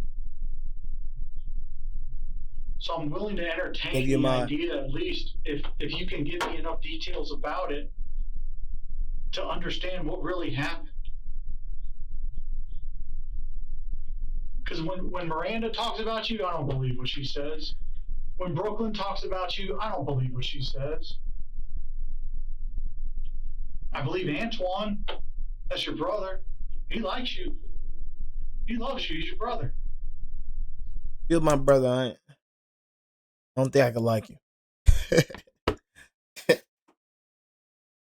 So I'm willing to entertain the idea, at least, if you can give me enough details about it to understand what really happened. Because when Miranda talks about you, I don't believe what she says. When Brooklyn talks about you, I don't believe what she says. I believe Antoine, that's your brother, he likes you. He loves you, he's your brother. You're my brother, I don't think I can like you.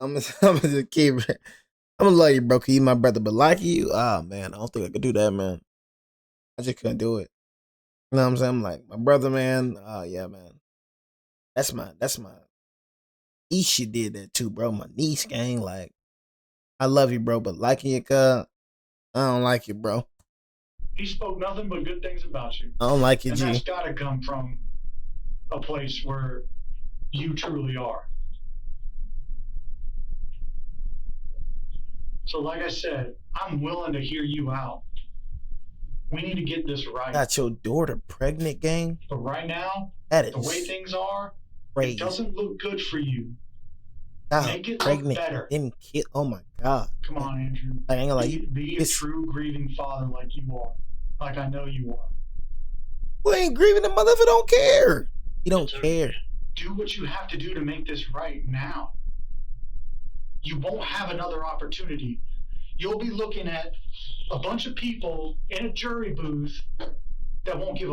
I'm gonna just keep it. I'm gonna love you, bro, because you my brother, but like you, man, I don't think I could do that, man. I just couldn't do it. You know what I'm saying? I'm like, my brother, man, yeah, man. That's my Isha did that too, bro. My niece gang, like, I love you, bro, but liking you, I don't like you, bro. He spoke nothing but good things about you. I don't like you, and G. That's gotta come from a place where you truly are. So like I said, I'm willing to hear you out. We need to get this right. Got your daughter pregnant, gang? But right now, that is the way things are, crazy. It doesn't look good for you. Make it pregnant look better. Kid. Oh my God. Come on, Andrew. I ain't gonna lie, be a true grieving father like you are. Like I know you are. We ain't grieving, the mother don't care. He don't care. Do what you have to do to make this right now. You won't have another opportunity. You'll be looking at a bunch of people in a jury booth that won't give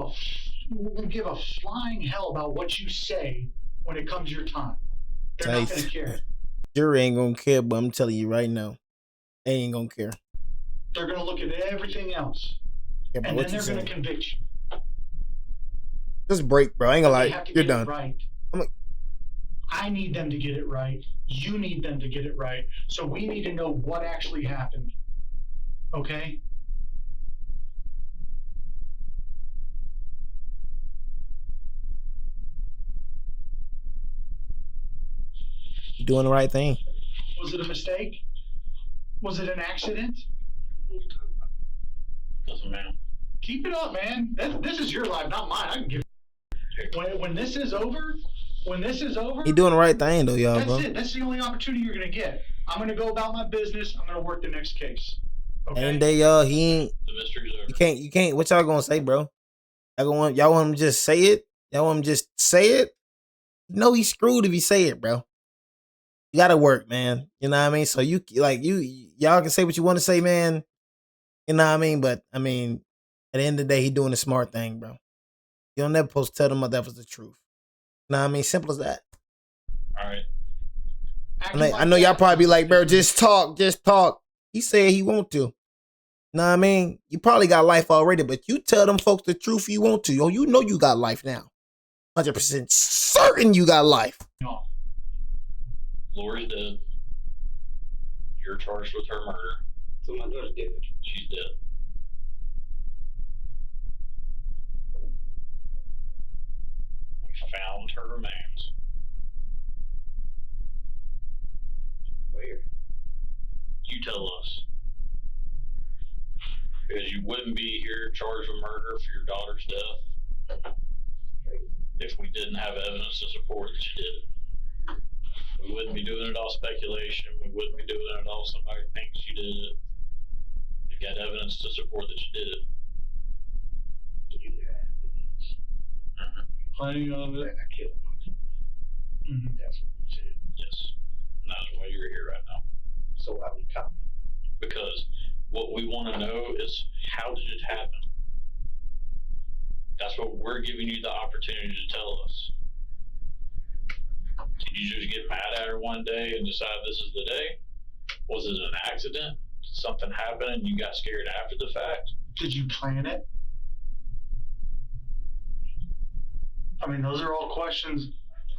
a flying hell about what you say when it comes your time. They're not going to care. Jury ain't gonna care, but I'm telling you right now, they ain't gonna care. They're going to look at everything else, and then they're going to convict you. Just break, bro. I ain't gonna lie. You're done. Right. I need them to get it right. You need them to get it right. So we need to know what actually happened. Okay? You're doing the right thing. Was it a mistake? Was it an accident? Doesn't matter. Keep it up, man. This is your life, not mine. I can give. When this is over, He doing the right thing though, y'all. That's bro. it. That's the only opportunity you're gonna get. I'm gonna go about my business. I'm gonna work the next case. Okay. And they y'all, he ain't. The mystery's over. You can't. What y'all gonna say, bro? Y'all want him to just say it? Y'all want him to just say it? No, he's screwed if he say it, bro. You gotta work, man. You know what I mean? So y'all can say what you want to say, man. You know what I mean? But I mean, at the end of the day, he doing the smart thing, bro. You don't never supposed to tell them that was the truth. You know what I mean? Simple as that. All right. I know y'all probably be like, bro, just talk. He said he want to. You know what I mean? You probably got life already, but you tell them folks the truth you want to. Yo, you know you got life now. 100% certain you got life. No. Lori's dead. You're charged with her murder. So my daughter's dead. She's dead. We found her remains. Where? You tell us. Because you wouldn't be here charged with murder for your daughter's death if we didn't have evidence to support that you did it. We wouldn't be doing it all speculation. We wouldn't be doing it all somebody thinks you did it. You've got evidence to support that you did it. You have evidence. Plenty of it. I killed him. That's what you said. Yes. And that's why you're here right now. So why we talking? Because what we want to know is, how did it happen? That's what we're giving you the opportunity to tell us. Did you just get mad at her one day and decide this is the day? Was it an accident? Did something happen and you got scared after the fact? Did you plan it? I mean, those are all questions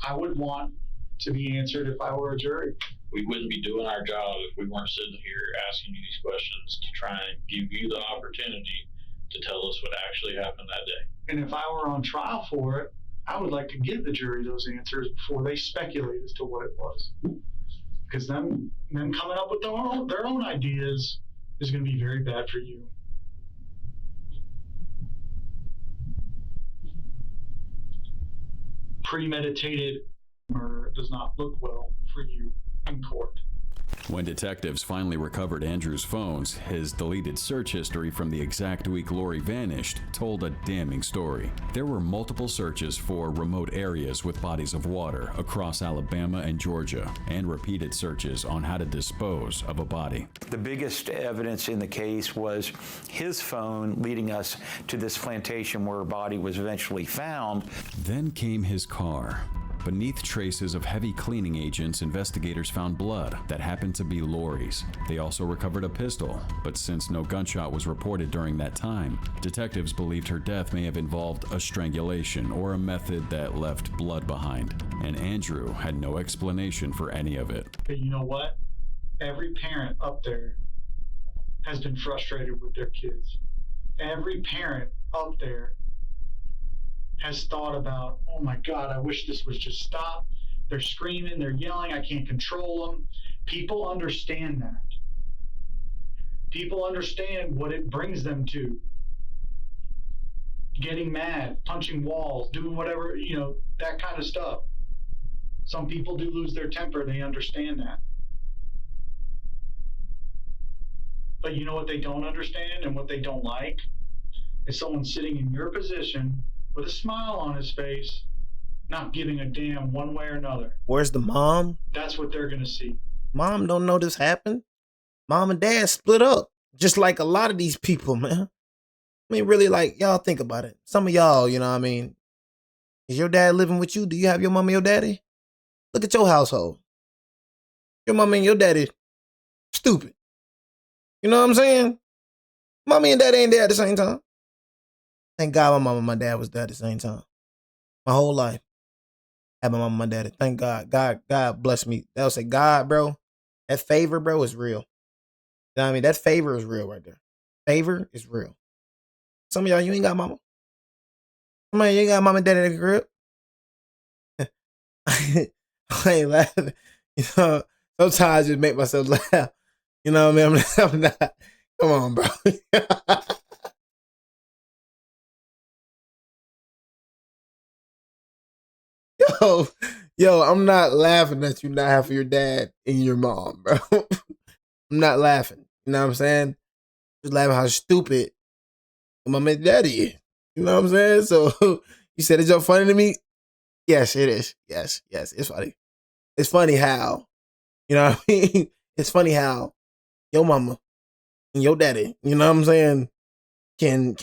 I would want to be answered if I were a jury. We wouldn't be doing our job if we weren't sitting here asking you these questions to try and give you the opportunity to tell us what actually happened that day. And if I were on trial for it, I would like to give the jury those answers before they speculate as to what it was. Because them coming up with their own ideas is going to be very bad for you. Premeditated murder does not look well for you in court. When detectives finally recovered Andrew's phones, his deleted search history from the exact week Lori vanished told a damning story. There were multiple searches for remote areas with bodies of water across Alabama and Georgia, and repeated searches on how to dispose of a body. The biggest evidence in the case was his phone leading us to this plantation where a body was eventually found. Then came his car. Beneath traces of heavy cleaning agents, investigators found blood that happened to be Lori's. They also recovered a pistol, but since no gunshot was reported during that time, detectives believed her death may have involved a strangulation or a method that left blood behind, and Andrew had no explanation for any of it. But you know what? Every parent up there has been frustrated with their kids. Every parent up there has thought about, oh my God, I wish this was just stop. They're screaming, they're yelling, I can't control them. People understand that. People understand what it brings them to. Getting mad, punching walls, doing whatever, that kind of stuff. Some people do lose their temper, they understand that. But you know what they don't understand and what they don't like? Is someone sitting in your position with a smile on his face, not giving a damn one way or another. Where's the mom? That's what they're gonna see. Mom don't know this happened. Mom and dad split up, just like a lot of these people, man. I mean, really, like, y'all think about it. Some of y'all, you know what I mean? Is your dad living with you? Do you have your mom and your daddy? Look at your household. Your mom and your daddy, stupid. You know what I'm saying? Mommy and daddy ain't there at the same time. Thank God my mom and my dad was there at the same time. My whole life. I had my mom and my daddy. Thank God. God bless me. They'll say, God, bro, that favor, bro, is real. You know what I mean? That favor is real right there. Favor is real. Some of y'all, you ain't got mama. Some of you ain't got mama and daddy at the crib. I ain't laughing. Sometimes I just make myself laugh. You know what I mean? I'm not. Come on, bro. Yo, I'm not laughing at you not having your dad and your mom, bro. I'm not laughing. You know what I'm saying? Just laughing how stupid mom and daddy is. You know what I'm saying? So you said it's so funny to me? Yes, it is. Yes, it's funny. It's funny how, you know what I mean? It's funny how your mama and your daddy, you know what I'm saying, can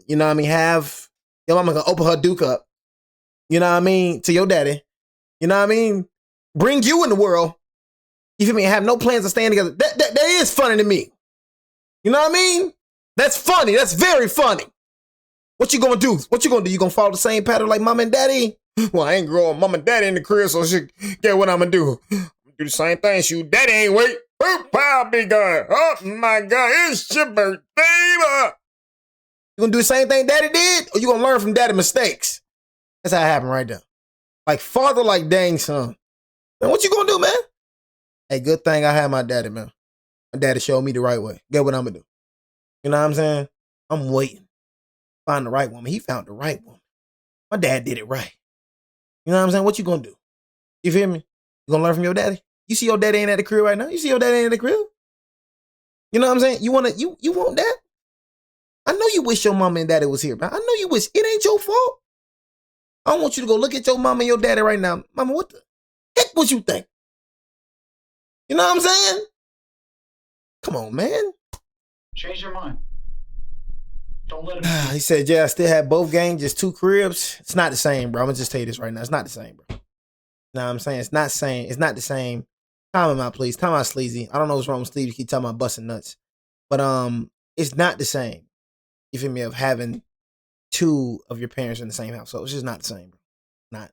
you know what I mean, have your mama can open her Duke up, you know what I mean, to your daddy, you know what I mean, bring you in the world, you feel me, have no plans of staying together. That is funny to me. You know what I mean? That's funny. That's very funny. What you gonna do? What you gonna do? You gonna follow the same pattern like mom and daddy? Well, I ain't growing mom and daddy in the crib, so she get what I'm gonna do. Do the same thing. Shoot, daddy ain't wait. Boop, pow, big gun. Oh my God, it's your birthday. You gonna do the same thing daddy did, or you gonna learn from daddy's mistakes? That's how it happened right there. Like father, like dang son. Man, what you gonna do, man? Hey, good thing I had my daddy, man. My daddy showed me the right way. Get what I'm gonna do. You know what I'm saying? I'm waiting. Find the right woman. He found the right woman. My dad did it right. You know what I'm saying? What you gonna do? You feel me? You gonna learn from your daddy? You see your daddy ain't at the crib right now? You see your daddy ain't at the crib? You know what I'm saying? You want that? I know you wish your mama and daddy was here, man. I know you wish. It ain't your fault. I don't want you to go look at your mama and your daddy right now. Mama, what the heck what you think? You know what I'm saying? Come on, man. Change your mind. Don't let him. He said, yeah, I still had both gangs, just 2 cribs. It's not the same, bro. I'm going to just tell you this right now. It's not the same, bro. You know what I'm saying? It's not the same Time him out, please. Time out, Sleazy. I don't know what's wrong with Sleazy. Keep talking about busting nuts. But it's not the same. You feel me? Of having two of your parents in the same house. So it's just not the same, bro. Not.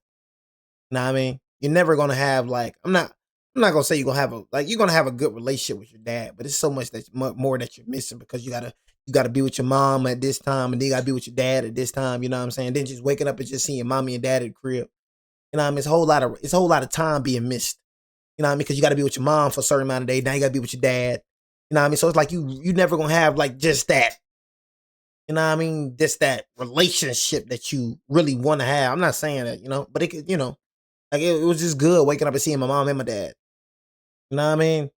You know what I mean? You're never gonna have like I'm not gonna say you're gonna have you're gonna have a good relationship with your dad, but it's so much that more that you're missing because you gotta be with your mom at this time and then you gotta be with your dad at this time, you know what I'm saying? Then just waking up and just seeing mommy and dad at the crib. You know what I mean? It's a whole lot of time being missed. You know what I mean? Because you gotta be with your mom for a certain amount of days. Now you gotta be with your dad. You know what I mean? So it's like you never gonna have like just that. You know what I mean? Just that relationship that you really want to have. I'm not saying that, you know, but it could, you know, like it was just good waking up and seeing my mom and my dad. You know what I mean?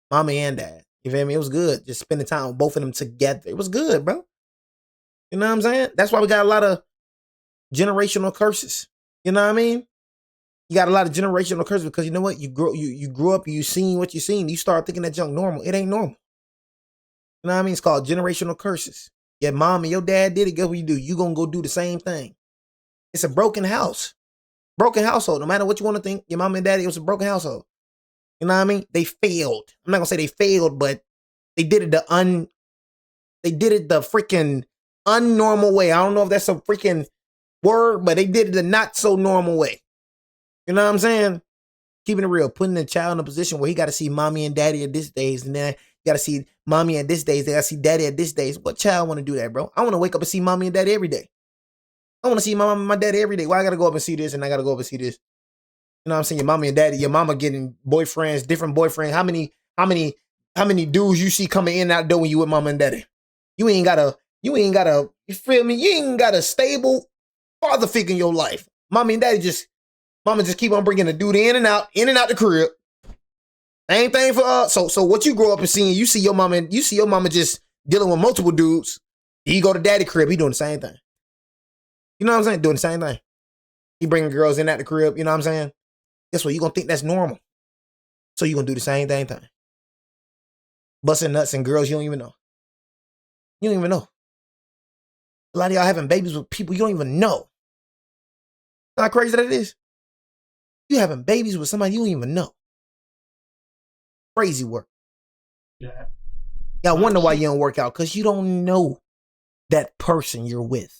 Mommy and dad. You feel me? It was good. Just spending time with both of them together. It was good, bro. You know what I'm saying? That's why we got a lot of generational curses. You know what I mean? You got a lot of generational curses because you know what? You grew up, you seen what you seen. You start thinking that junk normal. It ain't normal. You know what I mean? It's called generational curses. Your mom and your dad did it. Guess what you do? You gonna go do the same thing. It's a broken house. Broken household. No matter what you want to think, your mom and daddy, it was a broken household. You know what I mean? They failed. I'm not gonna say they failed, but they did it the freaking unnormal way. I don't know if that's a freaking word, but they did it the not so normal way. You know what I'm saying? Keeping it real, putting the child in a position where he got to see mommy and daddy at this days, and then you got to see mommy at this days. They got to see daddy at this days. What child want to do that, bro? I want to wake up and see mommy and daddy every day. I want to see my mom and my daddy every day. Why I got to go up and see this and I got to go up and see this? You know what I'm saying? Your mommy and daddy, your mama getting boyfriends, different boyfriends. How many dudes you see coming in and out door when you with mama and daddy? You ain't got a, you feel me? You ain't got a stable father figure in your life. Mommy and daddy mama just keep on bringing the dude in and out the crib. Same thing for us. So what you grow up and seeing, you see your mama just dealing with multiple dudes. You go to daddy crib, he doing the same thing. You know what I'm saying? Doing the same thing. He bringing girls in at the crib, you know what I'm saying? Guess what? You gonna think that's normal. So you gonna do the same thing. Busting nuts and girls you don't even know. You don't even know. A lot of y'all having babies with people you don't even know. How crazy that is? You having babies with somebody you don't even know. Crazy work. Yeah. Y'all wonder why you don't work out, because you don't know that person you're with.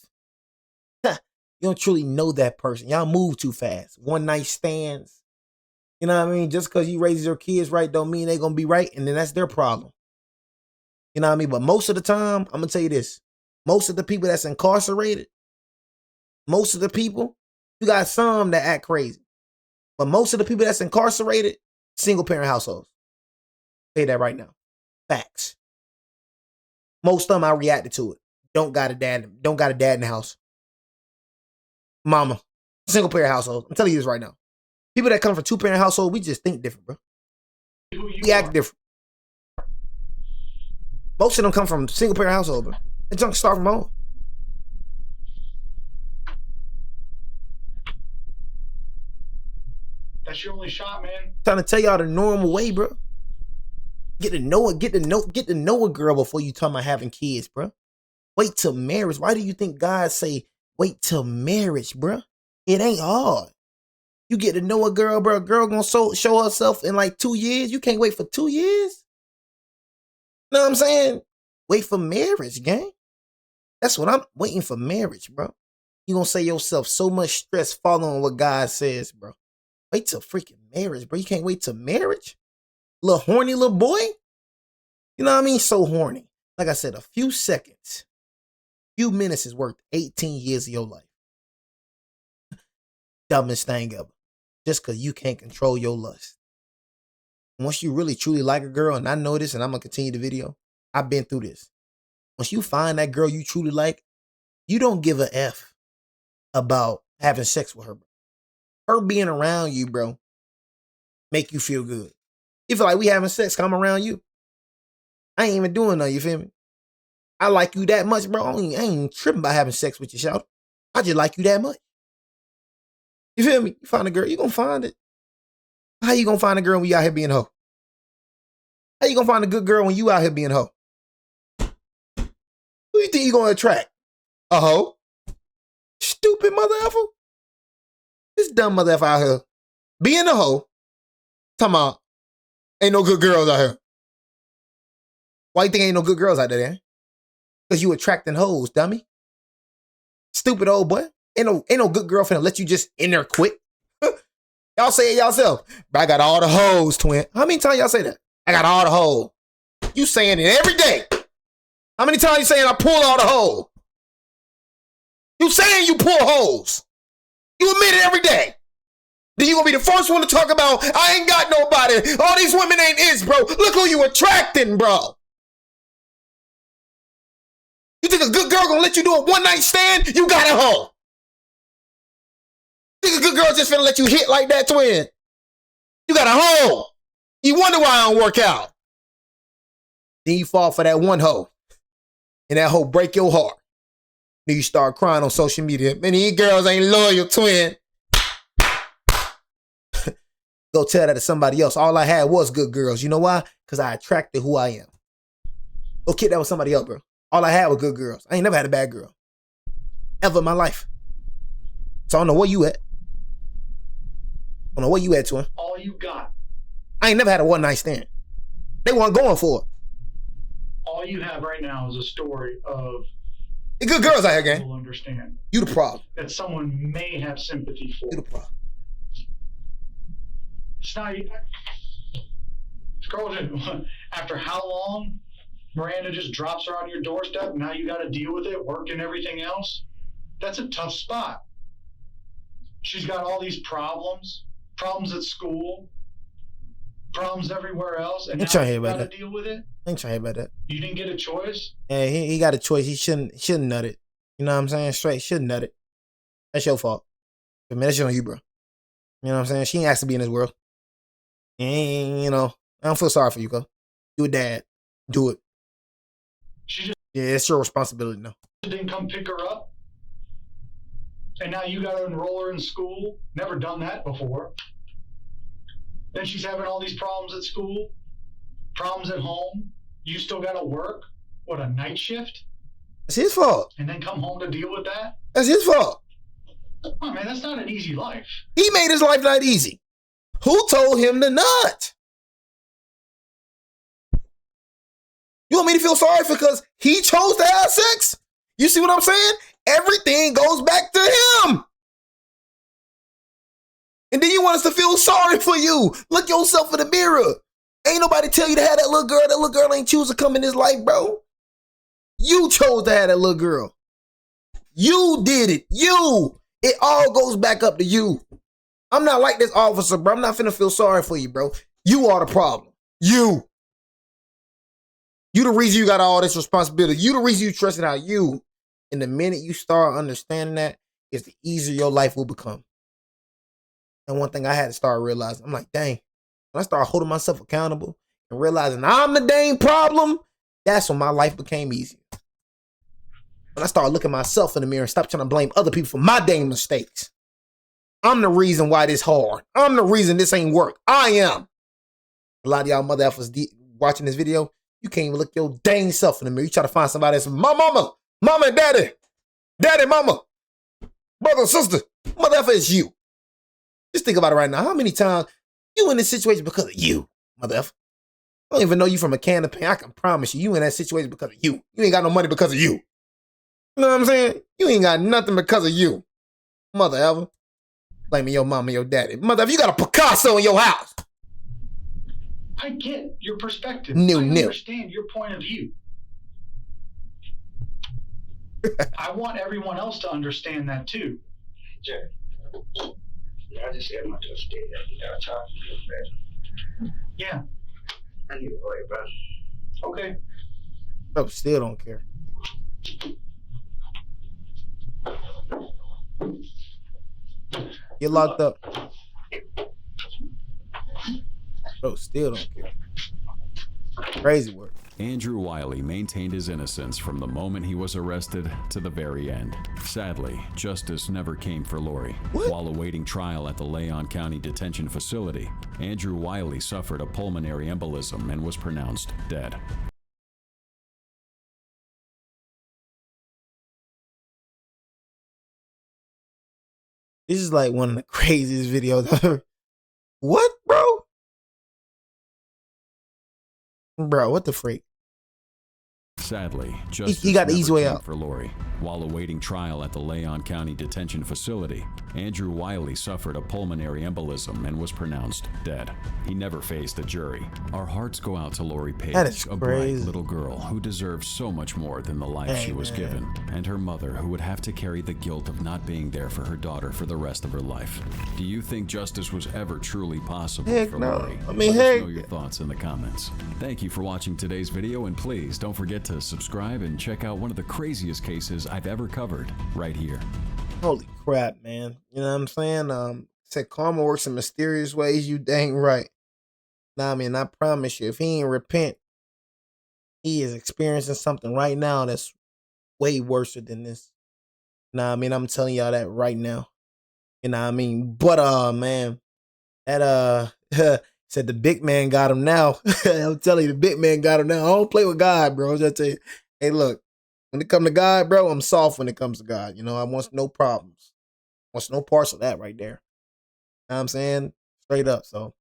You don't truly know that person. Y'all move too fast. One night stands. You know what I mean? Just because you raise your kids right don't mean they're going to be right, and then that's their problem. You know what I mean? But most of the time, I'm going to tell you this. Most of the people that's incarcerated, most of the people, you got some that act crazy. But most of the people that's incarcerated, single parent households. Say that right now. Facts. Most of them, I reacted to it. Don't got a dad in the house. Mama. Single parent household. I'm telling you this right now. People that come from 2-parent household, we just think different, bro. We act different. Most of them come from single parent household, bro. That junk start from home. That's your only shot, man. I'm trying to tell y'all the normal way, bro. Get to know a girl before you talk about having kids, bro. Wait till marriage. Why do you think God say wait till marriage, bro? It ain't hard. You get to know a girl, bro. A girl gonna show herself in like 2 years. You can't wait for 2 years. Know what I'm saying? Wait for marriage, gang. That's what I'm waiting for, marriage, bro. You gonna save yourself so much stress following what God says, bro. Wait till freaking marriage, bro. You can't wait till marriage? Little horny little boy? You know what I mean? So horny. Like I said, a few seconds, few minutes is worth 18 years of your life. Dumbest thing ever. Just because you can't control your lust. Once you really truly like a girl, and I know this, and I'm going to continue the video, I've been through this. Once you find that girl you truly like, you don't give a F about having sex with her, bro. Her being around you, bro, make you feel good. You feel like we having sex, come around you. I ain't even doing nothing, you feel me? I like you that much, bro. I ain't tripping about having sex with you, shout. I just like you that much. You feel me? You find a girl, you gonna find it. How you gonna find a girl when you out here being a hoe? How you gonna find a good girl when you out here being a hoe? Who you think you gonna attract? A hoe? Stupid mother effer. This dumb mother effer out here being a hoe. Talking about, Ain't no good girls out here. Why you think ain't no good girls out there, then? Because you attracting hoes, dummy. Stupid old boy. Ain't no good girl finna let you just in there quick. Y'all say it yourself. But I got all the hoes, twin. How many times y'all say that? I got all the hoes. You saying it every day. How many times you saying I pull all the hoes? You saying you pull hoes. You admit it every day. Then you gonna be the first one to talk about, I ain't got nobody. All these women ain't is, bro. Look who you attracting, bro. You think a good girl gonna let you do a one-night stand? You got a hoe. Think a good girl just finna let you hit like that, twin? You got a hoe. You wonder why I don't work out. Then you fall for that one hoe. And that hoe break your heart. Then you start crying on social media. Man, these girls ain't loyal, twin. Go tell that to somebody else. All I had was good girls. You know why? Because I attracted who I am. Go kid that with somebody else, bro. All I had was good girls. I ain't never had a bad girl. Ever in my life. So I don't know where you at. I don't know where you at, twin. All you got. I ain't never had a one-night stand. They weren't going for it. All you have right now is a story of the good girls out here, gang. People understand. You the problem. That someone may have sympathy for. You the problem. It's not. Scroll in. After how long Miranda just drops her on your doorstep, now you got to deal with it, work and everything else. That's a tough spot. She's got all these problems at school, problems everywhere else, and now you got to deal with it. I ain't trying to hear about that. You didn't get a choice? Yeah, he got a choice. He shouldn't nut it. You know what I'm saying? Straight, shouldn't nut it. That's your fault. I mean, that's on you, bro. You know what I'm saying? She ain't asked to be in this world. And, you know, I don't feel sorry for you, cuz. You a dad. Do it. Yeah, it's your responsibility now. Didn't come pick her up? And now you got to enroll her in school? Never done that before. Then she's having all these problems at school, problems at home. You still got to work? What, a night shift? It's his fault. And then come home to deal with that? That's his fault. Oh, man, that's not an easy life. He made his life not easy. Who told him to nut? You want me to feel sorry because he chose to have sex? You see what I'm saying? Everything goes back to him. And then you want us to feel sorry for you. Look yourself in the mirror. Ain't nobody tell you to have that little girl. That little girl ain't choose to come in this life, bro. You chose to have that little girl. You did it. You. It all goes back up to you. I'm not like this officer, bro. I'm not finna feel sorry for you, bro. You are the problem. You. You the reason you got all this responsibility. You the reason you trusting out you. And the minute you start understanding that, is the easier your life will become. And one thing I had to start realizing, I'm like, dang, when I started holding myself accountable and realizing I'm the dang problem, that's when my life became easier. When I started looking myself in the mirror and stopped trying to blame other people for my dang mistakes. I'm the reason why this hard. I'm the reason this ain't work. I am. A lot of y'all mother effers watching this video, you can't even look your dang self in the mirror. You try to find somebody that's my mama and daddy, mama, brother, sister. Mother effer is you. Just think about it right now. How many times you in this situation because of you, mother effer? I don't even know you from a can of paint. I can promise you in that situation because of you. You ain't got no money because of you. You know what I'm saying? You ain't got nothing because of you, mother effer. Blaming your mama and your daddy. Mother, if you got a Picasso in your house. I get your perspective. I understand your point of view. I want everyone else to understand that too. Jay, I just said my touch did that. You gotta talk to me, man. Yeah. I need to worry about it. Okay. Bro, still don't care. Get locked up. Bro, still don't care. Crazy work. Andrew Wiley maintained his innocence from the moment he was arrested to the very end. Sadly, justice never came for Lori. While awaiting trial at the Leon County Detention Facility, Andrew Wiley suffered a pulmonary embolism and was pronounced dead. This is like one of the craziest videos I've ever. What, bro? Bro, what the freak? Sadly, justice he got the easy never way came out for Lori. While awaiting trial at the Leon County Detention Facility, Andrew Wiley suffered a pulmonary embolism and was pronounced dead. He never faced a jury. Our hearts go out to Lori Page, That is a bright crazy. little girl who deserves so much more than the life she was given, and her mother who would have to carry the guilt of not being there for her daughter for the rest of her life. Do you think justice was ever truly possible Heck for no. Lori? I mean, Let heck. us know your thoughts in the comments. Thank you for watching today's video, and please don't forget to subscribe and check out one of the craziest cases I've ever covered right here. Holy crap, man. You know what I'm saying? Said karma works in mysterious ways. You dang right. Nah, I mean, I promise you, if he ain't repent, he is experiencing something right now that's way worse than this. Nah, I mean, I'm telling y'all that right now. You know what I mean? But man, that said the big man got him now. I'm telling you, the big man got him now. I don't play with God, bro. I just tell you, hey, look, when it comes to God, bro, I'm soft when it comes to God. You know, I want no problems. I want no parts of that right there. You know what I'm saying? Straight up. So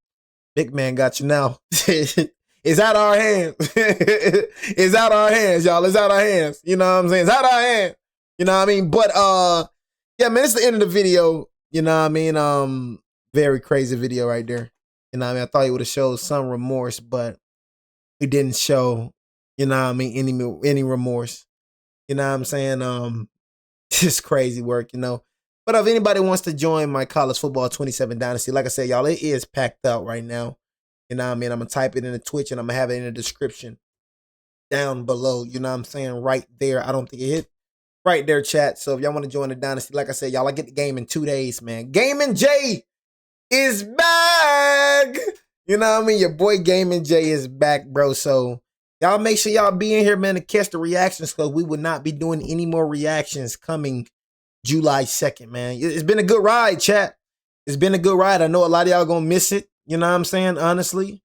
big man got you now. It's out our hands. It's out our hands, y'all. It's out our hands. You know what I'm saying? It's out our hands. You know what I mean? But yeah, man, it's the end of the video. You know what I mean? Very crazy video right there. You know what I mean? I thought he would have showed some remorse, but he didn't show, you know what I mean, any remorse. You know what I'm saying? Just crazy work, you know. But if anybody wants to join my college football 27 dynasty, like I said, y'all, it is packed out right now. You know what I mean? I'm going to type it in the Twitch and I'm going to have it in the description down below. You know what I'm saying? Right there. I don't think it hit. Right there, chat. So if y'all want to join the dynasty, like I said, y'all, I get the game in 2 days, man. Gaming J is back. You know what I mean? Your boy Gaming J is back, bro. So y'all make sure y'all be in here, man, to catch the reactions, because we would not be doing any more reactions coming July 2nd, man. It's been a good ride, chat. It's been a good ride. I know a lot of y'all gonna miss it. You know what I'm saying? Honestly.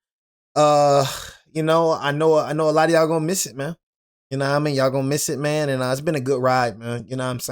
You know, I know a lot of y'all gonna miss it, man. You know what I mean? Y'all gonna miss it, man. And it's been a good ride, man. You know what I'm saying?